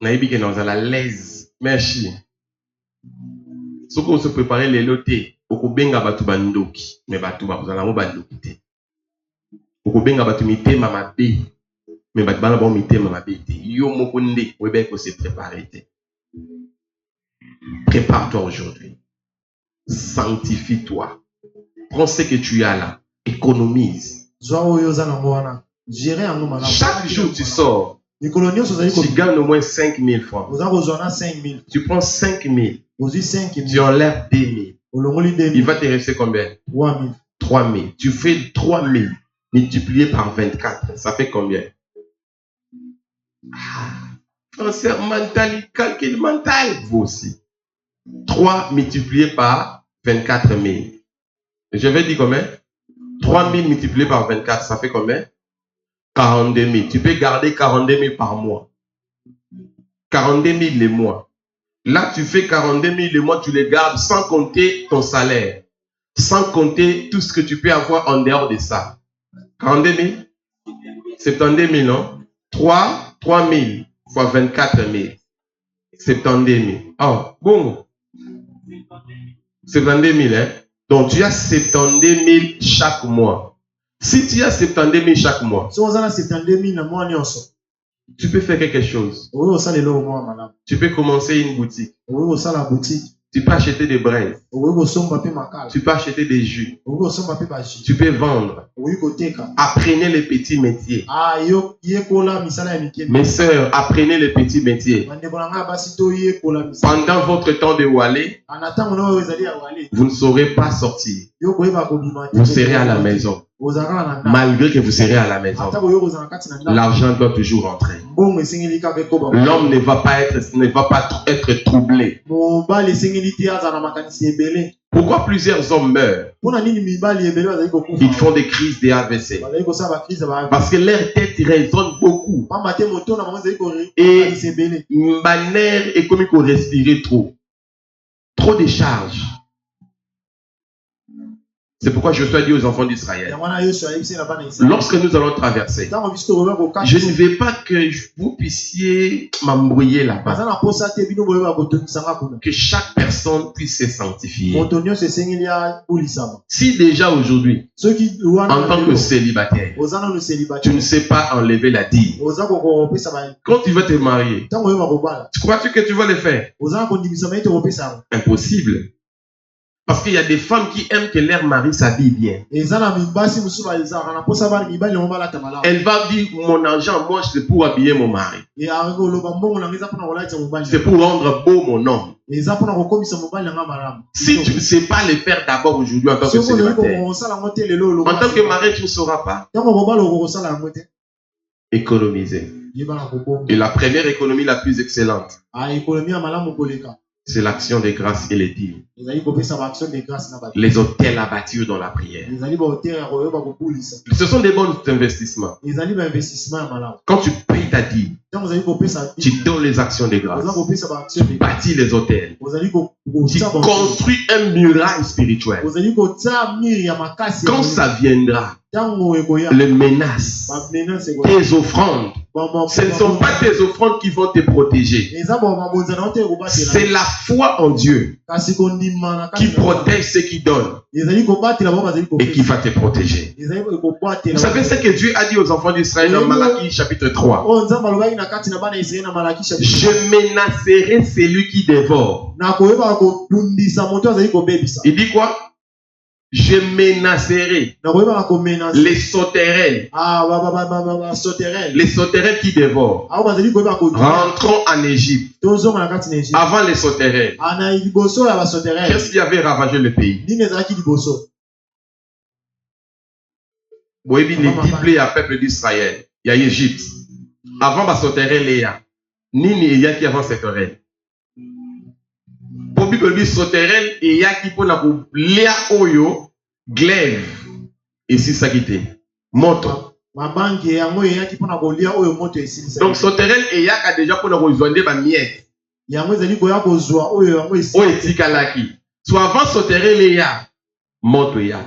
Naibi ke na la l'aise. Merci. Ce qu'on se prépare les lotés. Okobenga batu bandoki. Mais batu bazala mo bandoki te. Okobenga batu mitema mabe. Mais batu bana bon mitema mabe te. Yo moko nde webe ko se préparer te. Prépare-toi aujourd'hui. Sanctifie-toi. Prends ce que tu as là. Économise. Chaque jour tu sors. Tu gagnes au moins 5 000 francs. Tu prends 5 000. Tu enlèves 2 000. Il va te rester combien? 3 000. Tu fais 3 000 multiplié par 24. Ça fait combien? Transfert mental, calcul mental. Vous aussi. 3 multiplié par 24 000. Je vais dire combien? 3 000 multiplié par 24, ça fait combien? 42 000. Tu peux garder 42 000 par mois. 42 000 les mois. Là, tu fais 42 000 les mois, tu les gardes sans compter ton salaire. Sans compter tout ce que tu peux avoir en dehors de ça. 42 000? 72 000, non? 3 000 fois 24 000. 72 000. Oh, bon. 72 000, hein? Donc tu as 72 000 chaque mois. Si tu as 72 000 chaque mois, tu peux faire quelque chose. Tu peux commencer une boutique. Tu peux acheter des braises. Tu peux acheter des jus. Tu peux vendre. Apprenez les petits métiers. Mes sœurs, apprenez les petits métiers. Pendant votre temps de Walé, vous ne saurez pas sortir. Vous serez à la maison. Malgré que vous serez à la maison, l'argent doit toujours rentrer. L'homme ne va pas être troublé. Pourquoi plusieurs hommes meurent? Ils font des crises de AVC. Parce que leur tête résonne beaucoup. Et ma nerf est comme il faut respirer trop. Trop de charges. C'est pourquoi je suis dit aux enfants d'Israël, lorsque nous allons traverser, je ne veux pas que vous puissiez m'embrouiller là-bas. Que chaque personne puisse se sanctifier. Si déjà aujourd'hui, en tant que célibataire, tu ne sais pas enlever la dîme, quand tu vas te marier, crois-tu que tu vas le faire? Impossible. Parce qu'il y a des femmes qui aiment que leur mari s'habille bien. Elle va dire, mon argent, moi, c'est pour habiller mon mari. C'est pour rendre beau mon homme. Si tu ne sais pas le faire d'abord aujourd'hui en tant que célibataire, en tant que mari, tu ne sauras pas. Économiser. Et la première économie la plus excellente, c'est l'action des grâces et les dîmes. Les hôtels à bâtir dans la prière. Ce sont des bons investissements. Quand tu payes ta dîme, tu donnes les actions des grâces. Tu bâtis les hôtels. Tu construis un muraille spirituel. Quand ça viendra, les menaces, tes offrandes, ce ne sont pas tes offrandes qui vont te protéger. C'est la foi en Dieu qui protège ceux qui donnent et qui va te protéger. Vous savez ce que Dieu a dit aux enfants d'Israël dans Malachie chapitre 3? Je menacerai celui qui dévore. Il dit quoi? Je menacerai les sauterelles. Les sauterelles qui dévorent. Rentrons en Égypte. Avant les sauterelles, qu'est-ce qui avait ravagé le pays? Les 10 plaies à peuple d'Israël. Il y a Égypte. Avant les sauterelles, il y a Nini et qui avant sauterelles. Pour que sauterelles et ya qui pour la léa oyo glaive et si ça qui était moto. Donc sauterelles et ya a déjà pour la rejoindre ba miette. O etikalaki. Soit avant sauterelles et ya moto yak.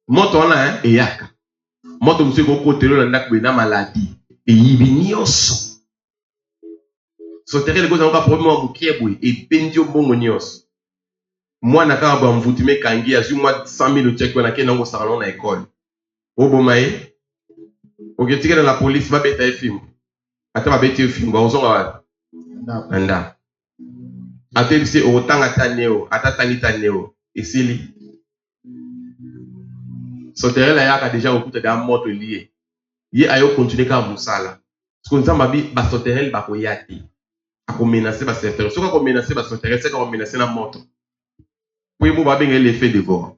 Moto là et yak. Moto monsieur ko kotelo na ndak be na maladie et yibinioso. Sauterelle les gars ont pas problème à vous qui est boué et pendio bongo nyos. Moi na ka ba mvutime kangi azu moi 100 000 check on a ke nango salon na école. Obo maé. Ok tika dans la police va beta film. Ata ba beta film ba ozonga anda. Ate bise o tanga taneo, ata tanita neo. Esili. Sauterelle ya ka déjà okuta da moto lié. Ye ayo continuer ka musala. Parce que nous avons ba sauterelle ba ko yati. À menacer ma sauterelle. Ce qu'on menacer ma sauterelle, c'est qu'on menacer la moto. Oui, vous avez l'effet de voir.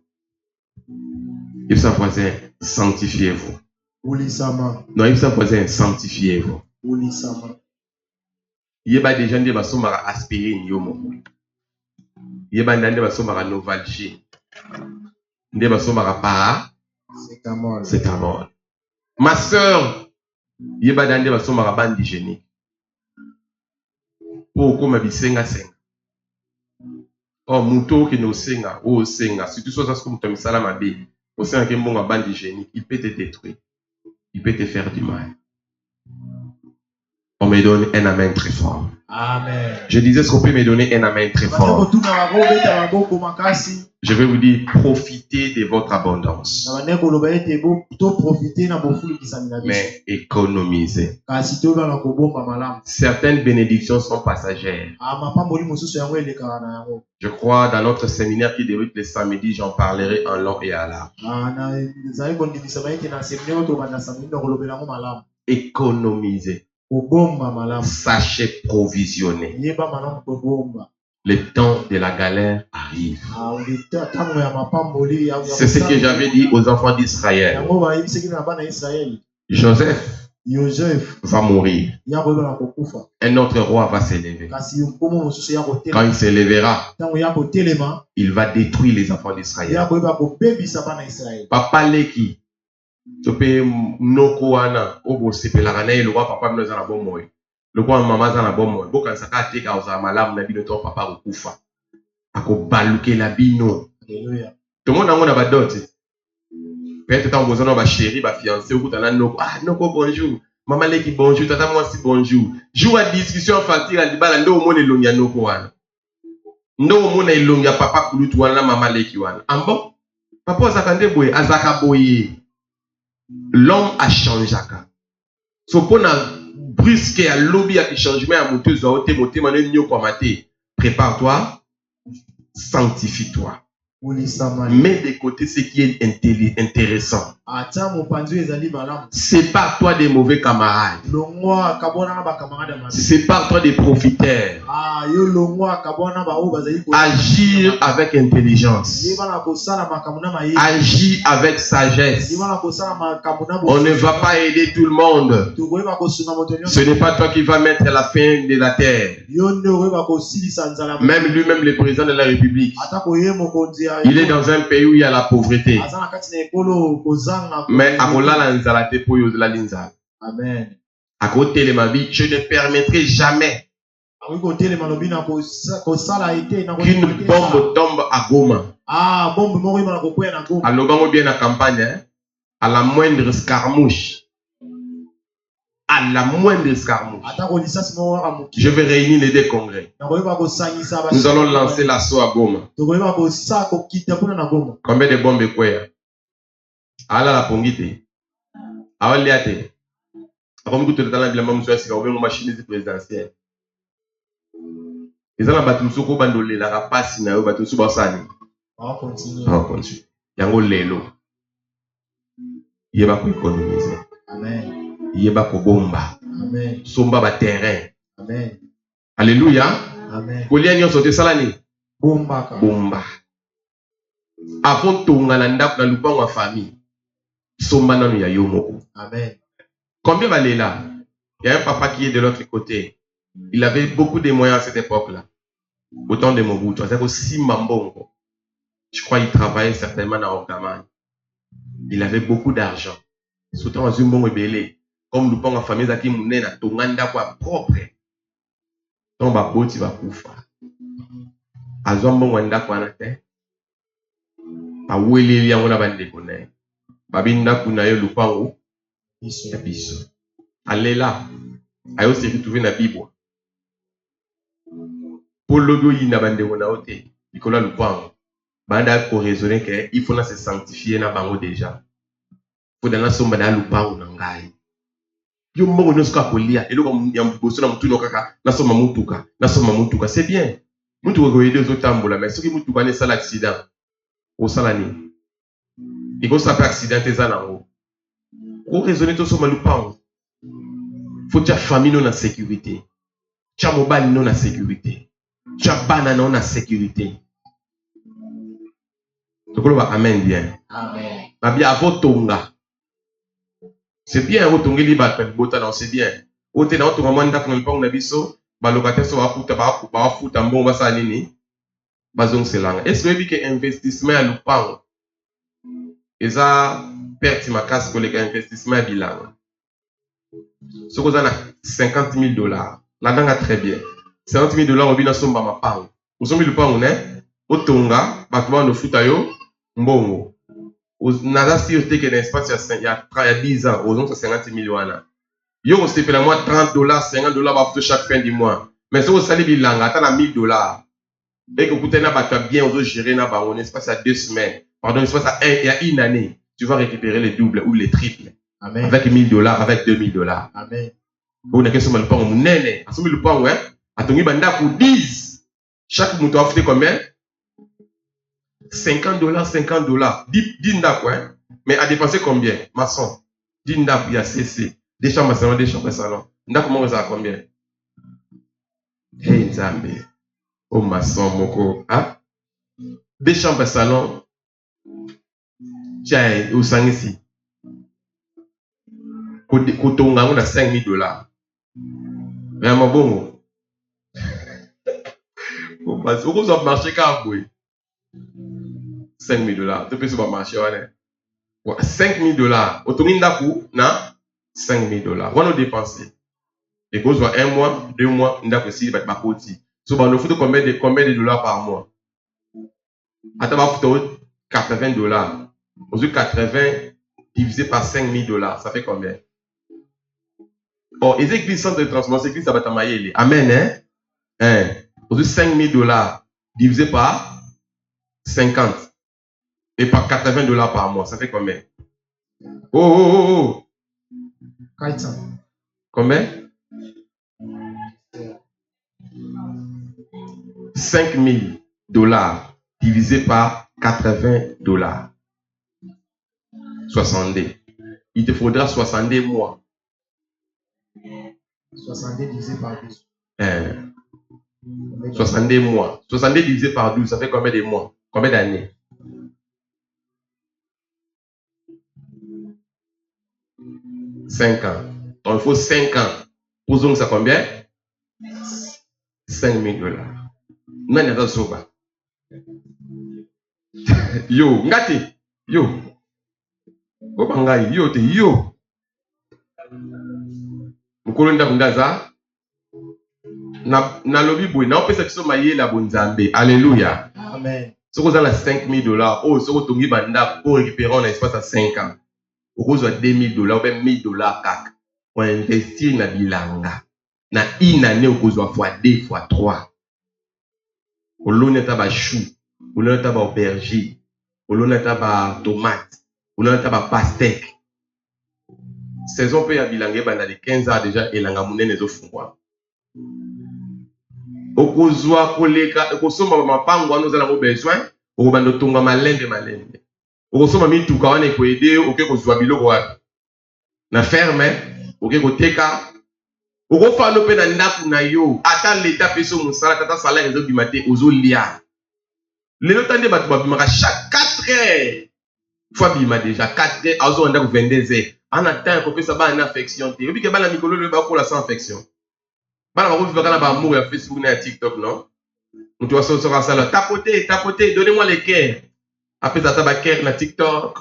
Il s'en voisin, sanctifiez-vous. Non, il s'en voisin, sanctifiez-vous. Il y a des gens qui sont aspirine, il y a des gens qui sont novalgie. Il y a des gens qui sont para. C'est à mort. Ma soeur, il y a des gens qui sont bande hygiénique. Oh, comme bisenga senga. Oh, muto qui no senga, oh senga. Si tu sois comme tu misala mabe, au sein d'un bon bande hygiénique, il peut te détruire. Il peut te faire du mal. On me donne un amen très fort. Amen. Je disais, est-ce qu'on peut me donner un amen très fort? Je vais vous dire, profitez de votre abondance. Mais économisez. Certaines bénédictions sont passagères. Je crois dans notre séminaire qui débute le samedi, j'en parlerai en long et à large. Économisez. Sachez provisionner. Le temps de la galère arrive. C'est ce que j'avais dit aux enfants d'Israël. Joseph va mourir. Un autre roi va s'élever. Quand il s'élèvera, il va détruire les enfants d'Israël. Papa Leki, tu peux noko wana obo sepelaka na le roi papa mino za bon moyo. Le roi maman za na bon moyo. Boka saka teka oza malamu na bino to papa okufa. Akobaluke la bino. Alléluia. Tout le monde a ngona ba dot. Peut-être tant besoin ba chéri ba fiancé okuta na noko. Ah noko bonjour. Maman Leki bonjour, tata moi aussi bonjour. Jour à discussion fatigué à libala ndo omona elongia noko wana. Ndo omona elongia papa kulutu wana maman Leki wana. Ambo papa ozakande boye azaka boye. L'homme a changé. So pour brusque à lobby à changement à monter zote monter mané nyo kwa maté. Prépare-toi, sanctifie-toi. Mets de côté ce qui est intéressant. Sépare-toi des mauvais camarades. Sépare-toi des profiteurs. Agir avec intelligence. Agir avec sagesse. On ne va pas aider tout le monde. Ce n'est pas toi qui vas mettre la fin de la terre. Même lui-même, le président de la République, il est dans un pays où il y a la pauvreté. Mais Amen. À côté de ma vie, je ne permettrai jamais qu'une bombe tombe à Goma. À Lobango bien la campagne, à la moindre escarmouche. À la moindre escarmouche. Je vais réunir les deux congrès. Nous allons lancer l'assaut à Goma. Combien de bombes quoi? Ala la pongite. Ala liate. Comme vous êtes dans la machine présidentielle. Ils ont la battu soko bandolé la rapace na yo battu subasani. On continue. Yango lelo. Yeba ko économiser. Amen. Yeba ko bomba. Amen. Somba ba terrain. Amen. Alléluia. Amen. Kolia nyo sote salani. Bomba. Bomba. Avant tonga na ndap na lupango wa famille. Somba nanu ya yo moko. Amen. Combien va aller là? Il y a un papa qui est de l'autre côté. Il avait beaucoup de moyens à cette époque-là. Autant de Mobutu. C'est aussi Mambongo. Je crois qu'il travaillait certainement dans Orgaman. Il avait beaucoup d'argent. Surtout en Zumbongo et Belé. Comme nous pensons en famille, Zaki Mounen a Tonganda quoi propre. Donc, ma boti va koufa. A Zumbongo Wanda quoi na te. Pa Wele Lian Wona Bande Kone. Babinda Kunayo Lupango. Biso. Allez là. Ayo se retrouver na Bible. Pour l'audio y na bande wona ote. Ikola Lupango. Banda ko raisonner que il faut se sanctifier na bango déjà. Faut dans la somba na Lupango na ngai. Yo mbongo nyosko akolia. Elo comme ya mboso na mutu no kaka. Na soma mutuka. C'est bien. Mutu ko aider aux tambola mais ce qui mutu ba ne sala accident. Au salani. Il faut ça accident tes anango. Pour raisonner tout sur Lupango. Faut que famille non en sécurité. Tia mobile non en sécurité. Tia banane non en sécurité. Donc on va amen bien. Amen. Ma bien avant tonga. C'est bien avant tonga li ba botana c'est bien. Ote na otonga mwanda kwa Lupango na biso ba locataire so wakuta ba futa mbongo basa nini. Bazong selanga. Est-ce que que investissement à Lupango eza perte makasi ko le investissement bilan. Ce qu'on a $50,000. Là-dedans, très bien. $50,000, on vient de ma part. Vous sommes le pan, on est au Tonga, battement de Futayo, Mbongo. On a la sûreté que l'espace il y a 10 ans, aux autres, c'est $50,000. Yo, on s'est fait la moi $30, $50 va chaque fin du mois. Mais si vous salez bilanga, t'as $1000. Et que vous avez bien, on gérer na ba, on espace à 2 semaines. Pardon, espace à il y a une année. Tu vas récupérer les doubles ou les triples. Amen. Avec $1000, avec $2000. Amen. Vous n'avez qu'à se mettre en nene. À ce moment le point, ouais. À ton banda pour 10. Chaque mouton a fait combien? $50, $50. 10 ndap, ouais. Mais à dépenser combien? Maçon. 10 ndap, il y a CC. Des chambres à salon, des chambres à salon. Ndap, comment ça a combien? Hey, Nzambe. Oh, maçon, moko. Hein? Des chambres à salon. Tiens, au sang ici. Côté on a $5000. Vraiment bon. Au vous avez marché quand vous $5000. Tu peux se marcher, ouais. $5000. Au tourne d'acoup, na $5000. On a dépensé. Et qu'on soit 1 mois, 2 mois, on a aussi va ma côté. So, on nous fout combien de dollars par mois? Attends, on va foutre $80. Aujourd'hui, 80 divisé par $5000, ça fait combien? Oh, et c'est centre de transformation, c'est ça va t'amailler. Amen, hein? Aujourd'hui, $5000 divisé par 50 et par $80 par mois, ça fait combien? Oh. 400. Combien? $5000 divisé par $80. 60. Il te faudra 60 mois. 60 divisé par 12. 60 mois. 60 divisé par 12, ça fait combien de mois? Combien d'années? 5 ans. Donc il faut 5 ans. Posons ça combien? $5000. Non, il y a ça. Yo, ngati. Yo. Obangai, yo te yo. Mukolonda bundaza. Na lobi boy, na opesa kiso maye la bonzambe. Alléluia. Amen. Si vous avez $5000, oh, si vous avez banda pour récupérer un espace à 5 ans. Vous avez $2000 ou bien $1000 kak. Pour investir na bilanga. Na une année, vous avez fois 2, fois 3. Vous avez taba chou, vous avez taba aubergine, vous avez taba tomate, vous avez taba pastèque. Saison peut y avoir bilanga dans les 15 ans déjà et langa mouné les ofungwa. Okozwa koleka, okosoma mapango nous allons besoin, okobando tonga malende. Okosoma mituka wana ko aider, oké kozwa biloko wapi. Na ferme, oké koteka. Okofa no pe na ndaku na yo, ata l'état peso musala tata salaire ezo bimate ozo lia. Lelo tande batu babimaka chaque 4 heures. Fois bima déjà 4 heures, azo ndaku 22 heures. En attend ko pesa ba na affection te. Obi ke bana mikolo le ba ko la sans affection. Bana ba ko vivaka na ba amour ya Facebook na TikTok non. Mutu wa so sala tapoter, donnez-moi les cœurs. Après ça ba cœur na TikTok.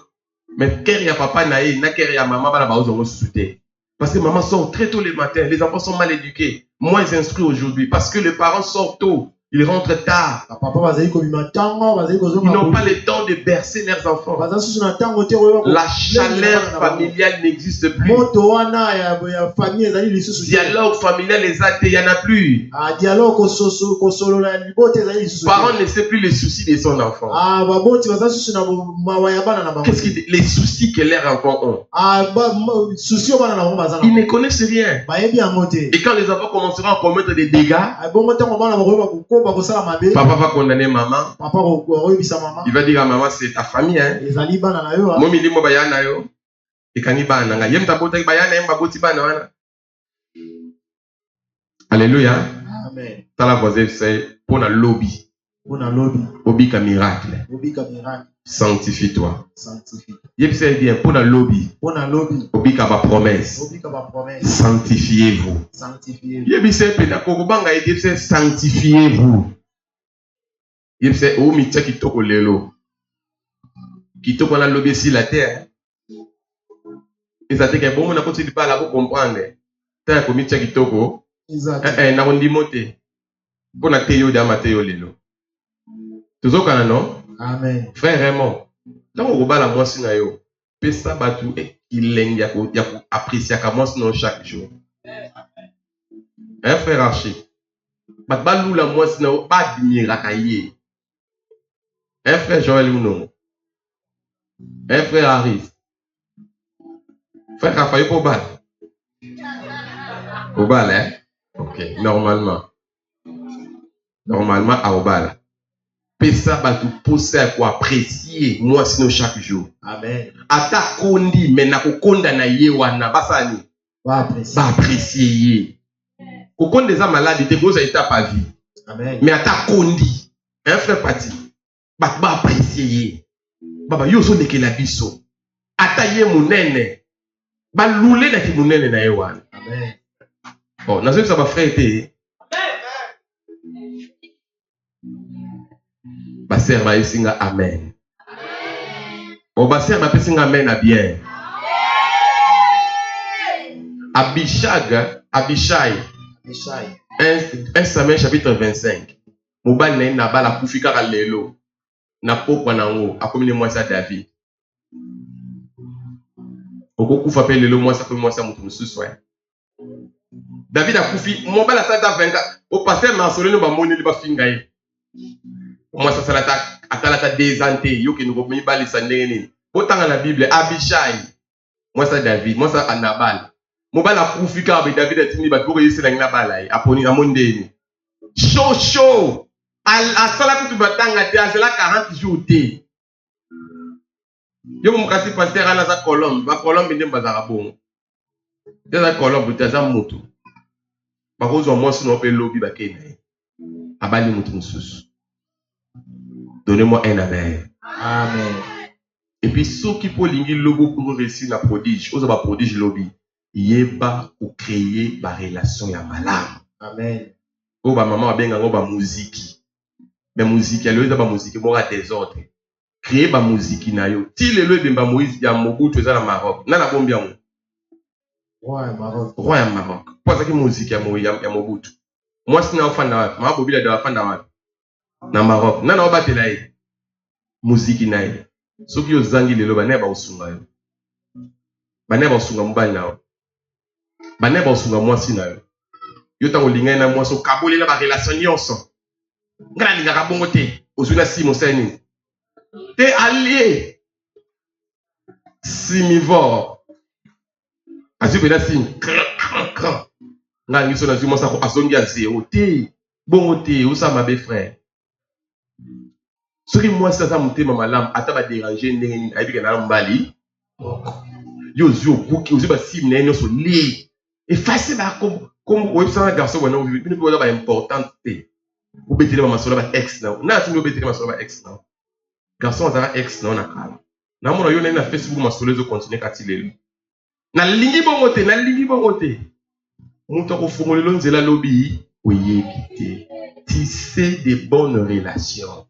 Mais cœur ya papa na ye, na cœur ya maman bana ba ozo souté. Parce que maman sort très tôt le matin. Les enfants sont mal éduqués, moins instruits aujourd'hui. Parce que les parents sortent tôt. Ils rentrent tard. Ils n'ont pas le temps de bercer leurs enfants. La chaleur familiale n'existe plus. Dialogue familial, il n'y en a plus. Parents ne sait plus les soucis de son enfant. Qu'est-ce que les soucis que leurs enfants ont? Ils ne connaissent rien. Et quand les enfants commenceront à commettre des dégâts, papa va condamner maman. Il va dire à maman, c'est ta famille. Hein? Alléluia. Amen. T'as la voisine, c'est pour la lobby. Obika miracle. Sanctifie-toi. Yepse bien pour la lobby. Obika ba promesse. Sanctifiez-vous. Yepse pena kokobanga yepse sanctifiez-vous. Yepse o mitya kitoko lelo. Kitoko na lobby sur la terre. Et ça te que bon na continue pas là pour comprendre. T'as ko mitya kitoko. Na ondimote. Bona teyo da mateyo lelo. Tozokana non? Amen. Frère Raymond, tant qu'on va la moitié na yo, pesa batu il y a apprécié à moi sinon chaque jour. Un frère Archie. Batbalou la moi sinon pas admirer. Un frère Joël Ouno. Un frère Harris. Frère Raphaël pour battre. Au bal, hein? Ok, normalement. Normalement, à au bal. Pesa ba tu poser à quoi apprécier moi sinon chaque jour. Amen. Ata kondi mais na kokonda na ye wana basani. Va apprécier. Ba apprécier. Kokonda des malades te cause étape à vie. Amen. Mais ata kondi un frère parti. Ba apprécier. Baba yo so ndeke la biso. Ata ye munene. Ba lule na ki munene na ye wana. Amen. Bon, nazo ça ba frère été. Ba sœur ba isinga amen. O ba sœur ba pesinga amen à bien. Abishai 1 Samuel chapitre 25. Mobile na ina bala kufika ka lelo. Na pokwa nango akomine mwasa David. Oko kufa pe lelo mwasa pe mwasa mutu mususu. David a kufi mobile ata 20. O pasteur Marcelino ba moni li ba finga ye. Mwasa salata atalata dezante yo ke nuko mi bali sandenge. Potanga na Bible Abishai mwasa David mwasa Anabal. Mobala kufika avec David atini ba toko yese na bala aponi amondeni. Show a sala kutu batanga te a sala 40 jours te. Yo mukasi pasteur ana za Colombe, ba Colombe ndemba za bongo. Za Colombe te za mutu. Ba kozo mwasi no pe lobi ba kena. Abali mutu mususu. Donnez-moi un amen. Amen. Et puis ceux qui pour lingi logo pour réussir la prodige, osa ba prodige lobby. Yeba ou créer ba relation ya malamu. Amen. O ba maman benga ngo ba musique. Mais musique ya loza ba musique mo ra désordre. Créer ba musique na yo. Ti le bemba Moïse ya Mobutu eza na Maroc. Na na bombia mo. Roi ya Maroc. Roi ya Maroc. Poza ki musique ya Mobutu. Moi sina ofanda wapi? Ma bobila da ofanda wapi? Na Maroc. Na na obatela ye. Musique na ye. Soki yo zangi lelo ba ne ba osunga yo. Ba ne ba osunga mobali na yo. Bane ba osunga mwasi na yo. Yo tango linga na mwasi okaboli na ba relation nyonso. Ngana linga ka bongo te. Ozuna simo seni. Te allié. Simivore. Azu bena sim. Ngana ngiso na zuma sa ko azongi ya zero te. Bongo te osa mabe frère. Soki mwasi sa mutema malamu ata ba déranger ndenge nini ayibika na mbali. Yo zo buki ozu ba sim na nyonso le. Effacer ba comme oui ça un garçon bueno vous ne pouvez pas important te ou betele ma sola ba ex na tu no betele ma sola ba ex na garçon za ex na kala na mona yo na Facebook ma sola zo continuer katilelo na lingi bongo te muto ko fungolelo nzela lobi oyebi te tisser des bonnes relations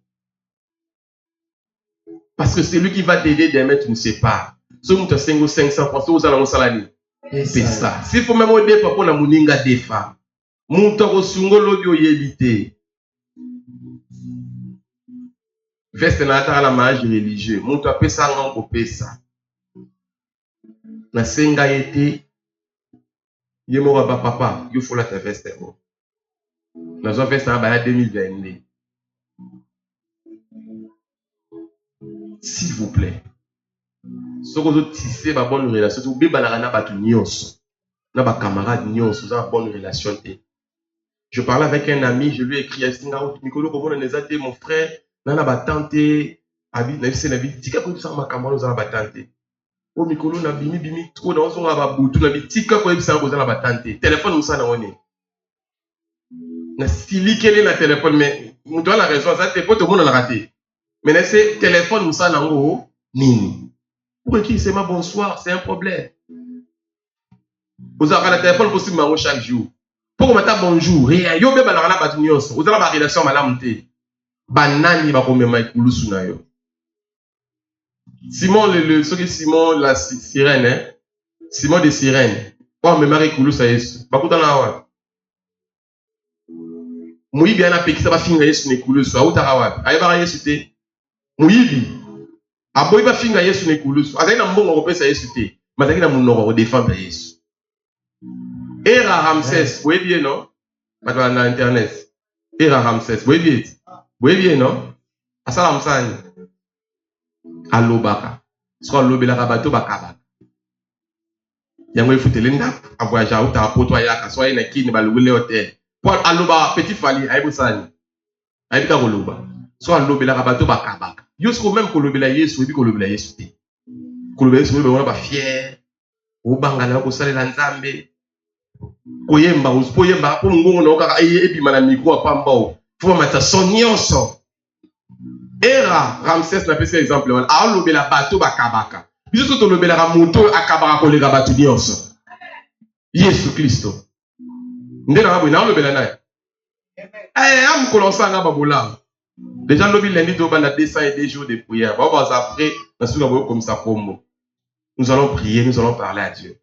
parce que c'est lui qui va t'aider demain tu ne sais pas so muto 500% aux ala salani. C'est ça. S'il faut même au départ pour la muninga defa. Muto ko sungolo bi oyebite. Veste na ata la mariage religieux. Muto apesa nga ko pesa. Na senga yete yemo ba papa, yo fola ta veste o. Na zo veste na ba 2022. S'il vous plaît. Ce que vous tissez ma bonne relation, vous bébé na batu nyonso, na ba camarade nyonso, vous avez bonne relation. Je parlais avec un ami, je lui ai écrit Singa Mikolo comment on est mon frère, nana ba tante, abi na bise na bi tika ko bisa ma camarade za ba tante. O Mikolo na bimi trop na onzo ba butu na bi tika ko bisa ko za ba tante. Téléphone musa na woni. Na stili kele na téléphone mais muto la raison ça te poto mona la raté. Mais c'est téléphone musa na ngo nini. Pour qui c'est ma bonsoir, c'est un problème. Vous avez le téléphone possible chaque jour. Pour que bonjour, rien. Yo be balana batu nyonso. Vous avez la relation malamu te. Banani ba komema ikulusu na yo. Simon Simon la sirène hein. Simon de sirène. Kwa memari ikulusu Yesu. Bakutana wapi? Muibi ana pekisa ba finga Yesu ne ikulusu. Autaka wapi? Ayeba Yesu te. Muibi Aboyi ba finga Yesu ne kulusu. Azali na mbongo ko pesa Yesu te. Mazaki na munoko défendre Yesu. Era Ramsès, vous voyez bien, non? Maintenant, dans Internet. Era Ramsès, vous voyez bien, non? Asa Ramsani. Alobaka. Soit lobelaka bato bakaba. Yango ifutele ndako. A voyager à outa poto ayaka. Soit ina kini balubule hotel. Pour aloba petit fali aibusani. Aibika koloba. Soit lobelaka bato bakabaka. Yosko même kolobela Yesu, ebi kolobela Yesu te. Kolobela Yesu, on ba fier. Obangana ko salela nzambe. Koyemba usipoyemba po ngongo na okaka ebima na micro apamba o. Faut mettre son nyonso. Era Ramsès na pesi exemple wana. A lobela bato bakabaka. Biso to lobela ka moto akabaka kolega bato nyonso. Yesu Kristo. Ndena ngabo na lobela naye. Am kolonsanga babola. Déjà lobi lundi to bana 202 jours de prière. Ba ba après na suka boyo comme ça pombo. Nous allons prier, nous allons parler à Dieu.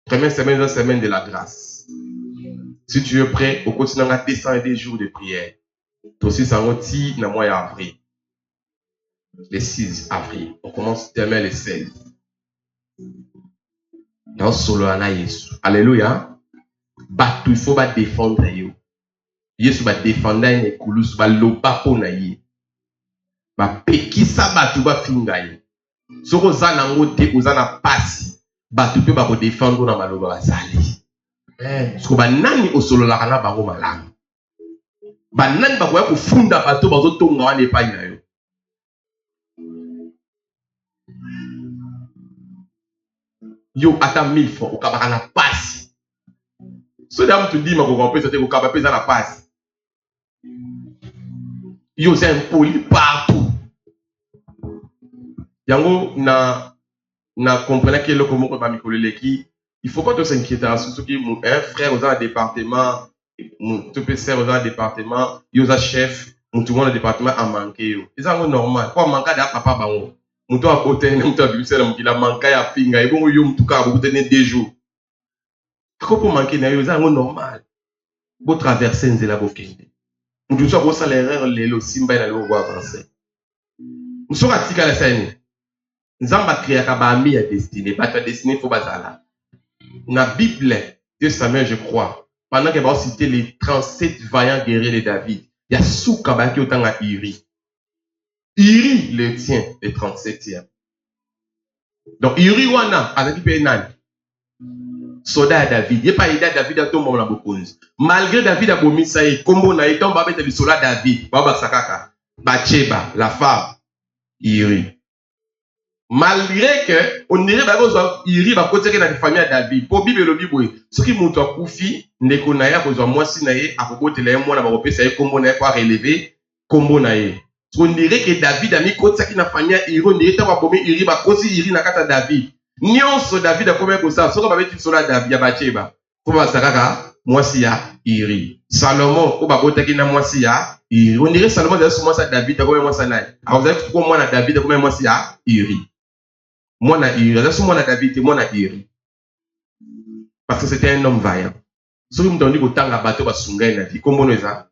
Première semaine, la semaine de la grâce. Si tu es prêt, au quotidien, on a 202 jours de prière. Toi aussi, ça va être dans le mois d'avril. Le 6 avril. On commence demain le 16. Dans solo ana Yesu. Alléluia. Batu, il faut pas défendre yo. Yesu va défendre une koulous, va loba pona ye. Va pekisa batu va finga ye. Soko zana ngote, uzana pasi. Batu pe ba ko défendre na maloba bazali. Parce que banani osolola kana bango malamu. Banani bakoya kufunda bato bazotonga wana epai na yo. Yo ata 1000 francs okabaka na pasi. So dame tu dis makoko pesa te okaba pesa na pasi. Yo c'est impoli partout. Yango na comprendre que le comment ba mikoleleki. Il faut pas te s'inquiéter surtout que un frère aux un département, tu peux faire aux un département, il a chef, tout le monde département a manqué. C'est normal. Quoi manquer de papa bango. Muto a côté, muto a bibisé la mukila manqué à finga. Et bon yo muto ka vous tenez 2 jours. Pourquoi pour manquer na yo c'est normal. Vous traverser nzela bo kende. Muto so ko sa l'erreur lelo simba na lo go avancer. Muso ka tika la scène. Nzamba créer ka ba ami ya destiné, pas ta destinée faut bazala. Dans la Bible de Samuel, je crois, pendant qu'elle va citer les 37 vaillants guerriers de David, il y a Soukaba qui est autant à Iri. Iri le tient, le 37e. Donc, Iri wana, avec Pénan, soldat à David. Il n'y a pas aidé David à tout moment dans beaucoup. Malgré David a bomi ça y combo na eton ba bete le soldat David, Baba Sakaka, Bathsheba, la femme, Iri. Malgré que on dirait que Iri va côté na famille à David pour Bible le Bible ce qui monte à Koufi ndeko na ya kozwa mwasi na ye akobotela ye mwana ba kopesa ye kombo na ye kwa relever kombo na ye on dirait que David a mis côté na famille à Iri on dirait ta bomi Iri ba kosi Iri na kata David nyonso David a combien que ça soko ba beti sola David ya Bathsheba pour ba sakaka mwasi ya Iri Salomon ko ba botaki na mwasi ya Iri on dirait Salomon da mwasi ya David ko mwasi na ye alors vous avez ko mwana David ko mwasi ya Iri. Moi, na Iri. Là, moi, na David, moi, na Iri. Parce que c'était un homme vaillant. Si vous me dites que tant bateau va sunga na vie, comment nous ça?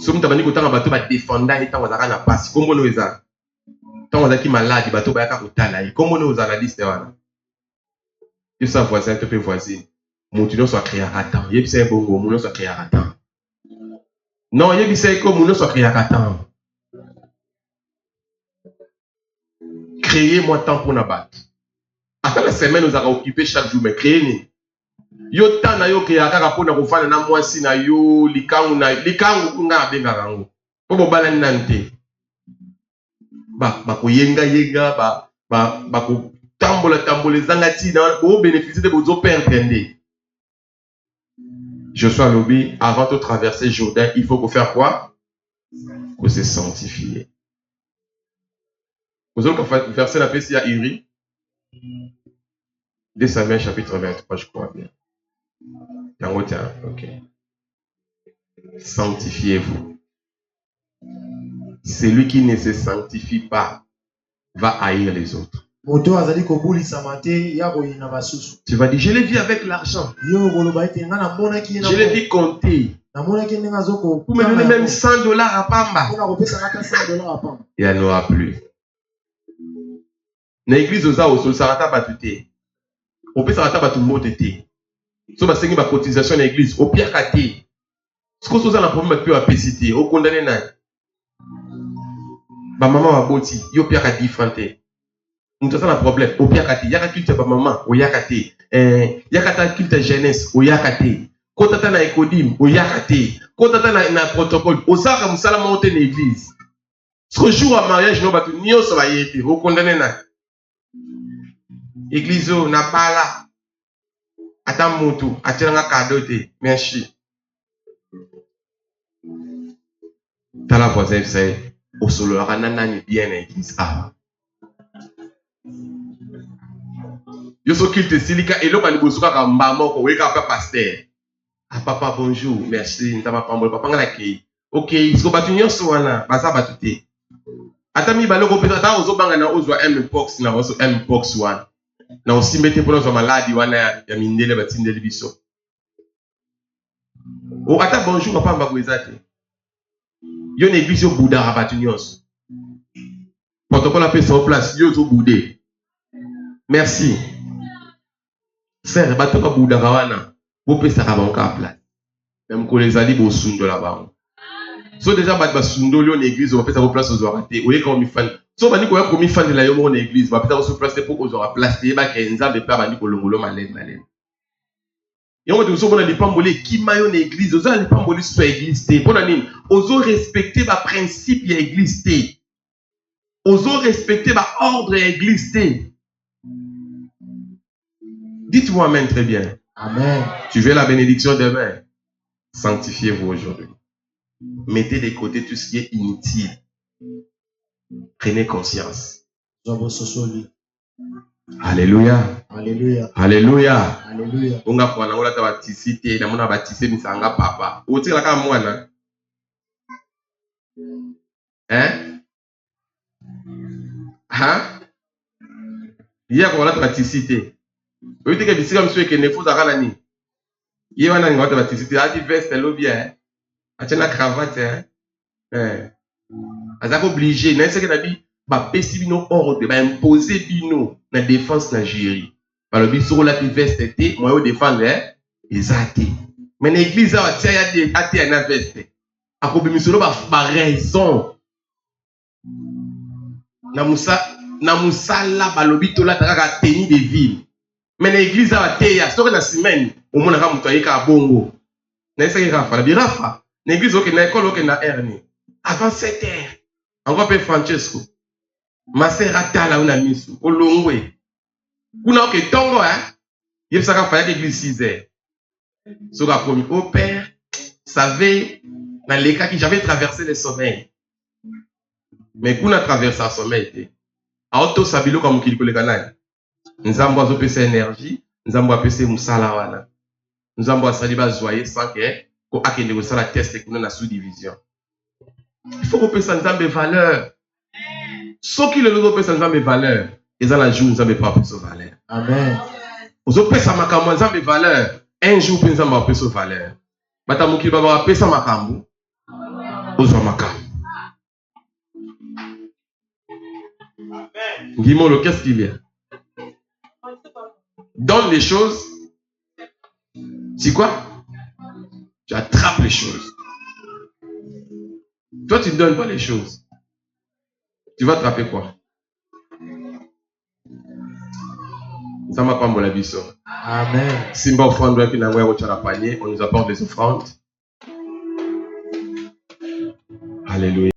Si vous me dites que tant bateau va défendre et tant on a na passe, comment nous ça? Tant on a qui malade, bateau va yaka kutala, comment nous ça la liste là? Tu sais voisin, tu peux voisine. Mon tuno soit créé à temps. Yé c'est bon, mon tuno soit créé à temps. Non, yé c'est comme mon tuno soit créé à temps. Créez-moi temps pour nous battre. Après la semaine, nous allons occuper chaque jour, mais créez-nous. Yo temps na yo créé à kaka pour nous faire na mwasi na yo likangu kunga benga rango. Pour bala nante. Ba koyenga yenga ba ko tambola zangati na pour bénéficier de vos perdre. Joshua Lobi, avant de traverser Jourdain, il faut faire quoi? Faut se sanctifier. Vous allez verser la paix à Iri. 2 Samuel chapitre 23, je crois bien. Ok. Sanctifiez-vous. Celui qui ne se sanctifie pas va haïr les autres. Tu vas dire, je l'ai vu avec l'argent. Je l'ai vu compter. Vous me donnez même $100 à Pamba. Il n'y en aura plus. Na église oza osolo sarata batute. Opé sarata batu motete. So ba sengi ba cotisation na église, au pire kate. Ce que oza na problème pe wa pesité, o condamné na. Ba maman wa boti, yo pire ka différente. Nous avons un problème. Au pire kate, yaka culte ba maman, o yakate. Yakata culte jeunesse, o yakate. Kotata na ekodim, o yakate. Kotata na protocole, o saka musala monter na église. Ce jour à mariage no batu nyonso ba yete, o condamné na. Église na bala. Ata mutu, atiranga cadeau te. Merci. Tala voisin c'est au solo la nani bien église ah. Yo so kilte silika elo ka libosuka ka mbamo ko weka pa pasteur. Ah papa bonjour, merci, ntaba pambolo papa ngala ki. OK, isko batu nyonso wana, baza batute. Ata mi baloko peta ta ozo banga na ozwa mpox na ozo mpox wana. Na osimbete pona zo maladi wana ya mindele batindeli biso. O ata bonjour papa mbakwezate. Yo na église yo bouda rabatu nyonso. Protocole a fait son place, yo zo boudé. Merci. Frère, bato ka bouda rawana. Bo pesa ka banka place. Même ko les ali bo sundo la ba. So déjà bat ba sundo yo na église on pesa ko place aux oraté. Oye ka mi fan. So bani ko ya ko mi fan de la yo mo na église, ba pesa ko place pour aux ora place te ba kenza be pa bani ko longolo malène. Et on va dire que les pambolés qui maillot l'église, aux les pambolés sur l'église, pour la ligne, aux respecter les principes de l'église, aux respecter les ordre de l'église. Dites-moi amen très bien. Amen. Tu veux la bénédiction demain? Sanctifiez-vous aujourd'hui. Mettez de côté tout ce qui est inutile. Prenez conscience. Alléluia. Alléluia. Alléluia. Alléluia. On a fait un baptisé, on a baptisé misanga papa. Où tu la moi hein? Hein? Hier on a baptisé. Vous dites que bisika monsieur que ne faut pas nani. Hier on a baptisé. A dit veste le bien. A tient la cravate hein. Azak obligé, n'est ce que nabi ba pesi bino ordre, ba imposer bino na défense Nigeria. Par le biso la veste té, moi yo défendre ezate. Mais l'église a tia ya de até na veste. Akobi misolo ba raison. Na musala balobi to la taka tenue de ville. Mais l'église a tia ya stoke na semaine, au mona ka muto ayika bongo. Na ce que rafa, la birafa. L'église ok na école ok na erni. Avant 7 heures. Encore pe Francesco. Ma sœur atala una misu. Olongwe. Kuna ok tongo hein. Yep saka faya l'église 6 heures. Soka promis au père, savait dans les cas qui j'avais traversé le sommeil. Mais kuna traversé le sommeil. Auto sabilo comme kili koleka nani. Nzambo azo pesa énergie, nzambo apesa musala wana. Nzambo asali ba joyer sans que ko akende ko sala test kuna na sous-division. Il faut qu'on pèse ensemble des valeurs. Ce qui le logo pèse ensemble des valeurs, ils ont la joue, ils ont pas pèse aux valeurs. Amen. Vous avez pèse ensemble des valeurs. Un jour, vous avez pèse aux valeurs. Maintenant, vous avez pèse ensemble. Vous avez Guimolo, qu'est-ce qu'il y a? Donne les choses. C'est quoi? Tu attrapes les choses. Toi, tu ne donnes pas les choses. Tu vas attraper quoi? Ça m'a pas la vie. Amen. Simba offrande on nous apporte des offrandes. Alléluia.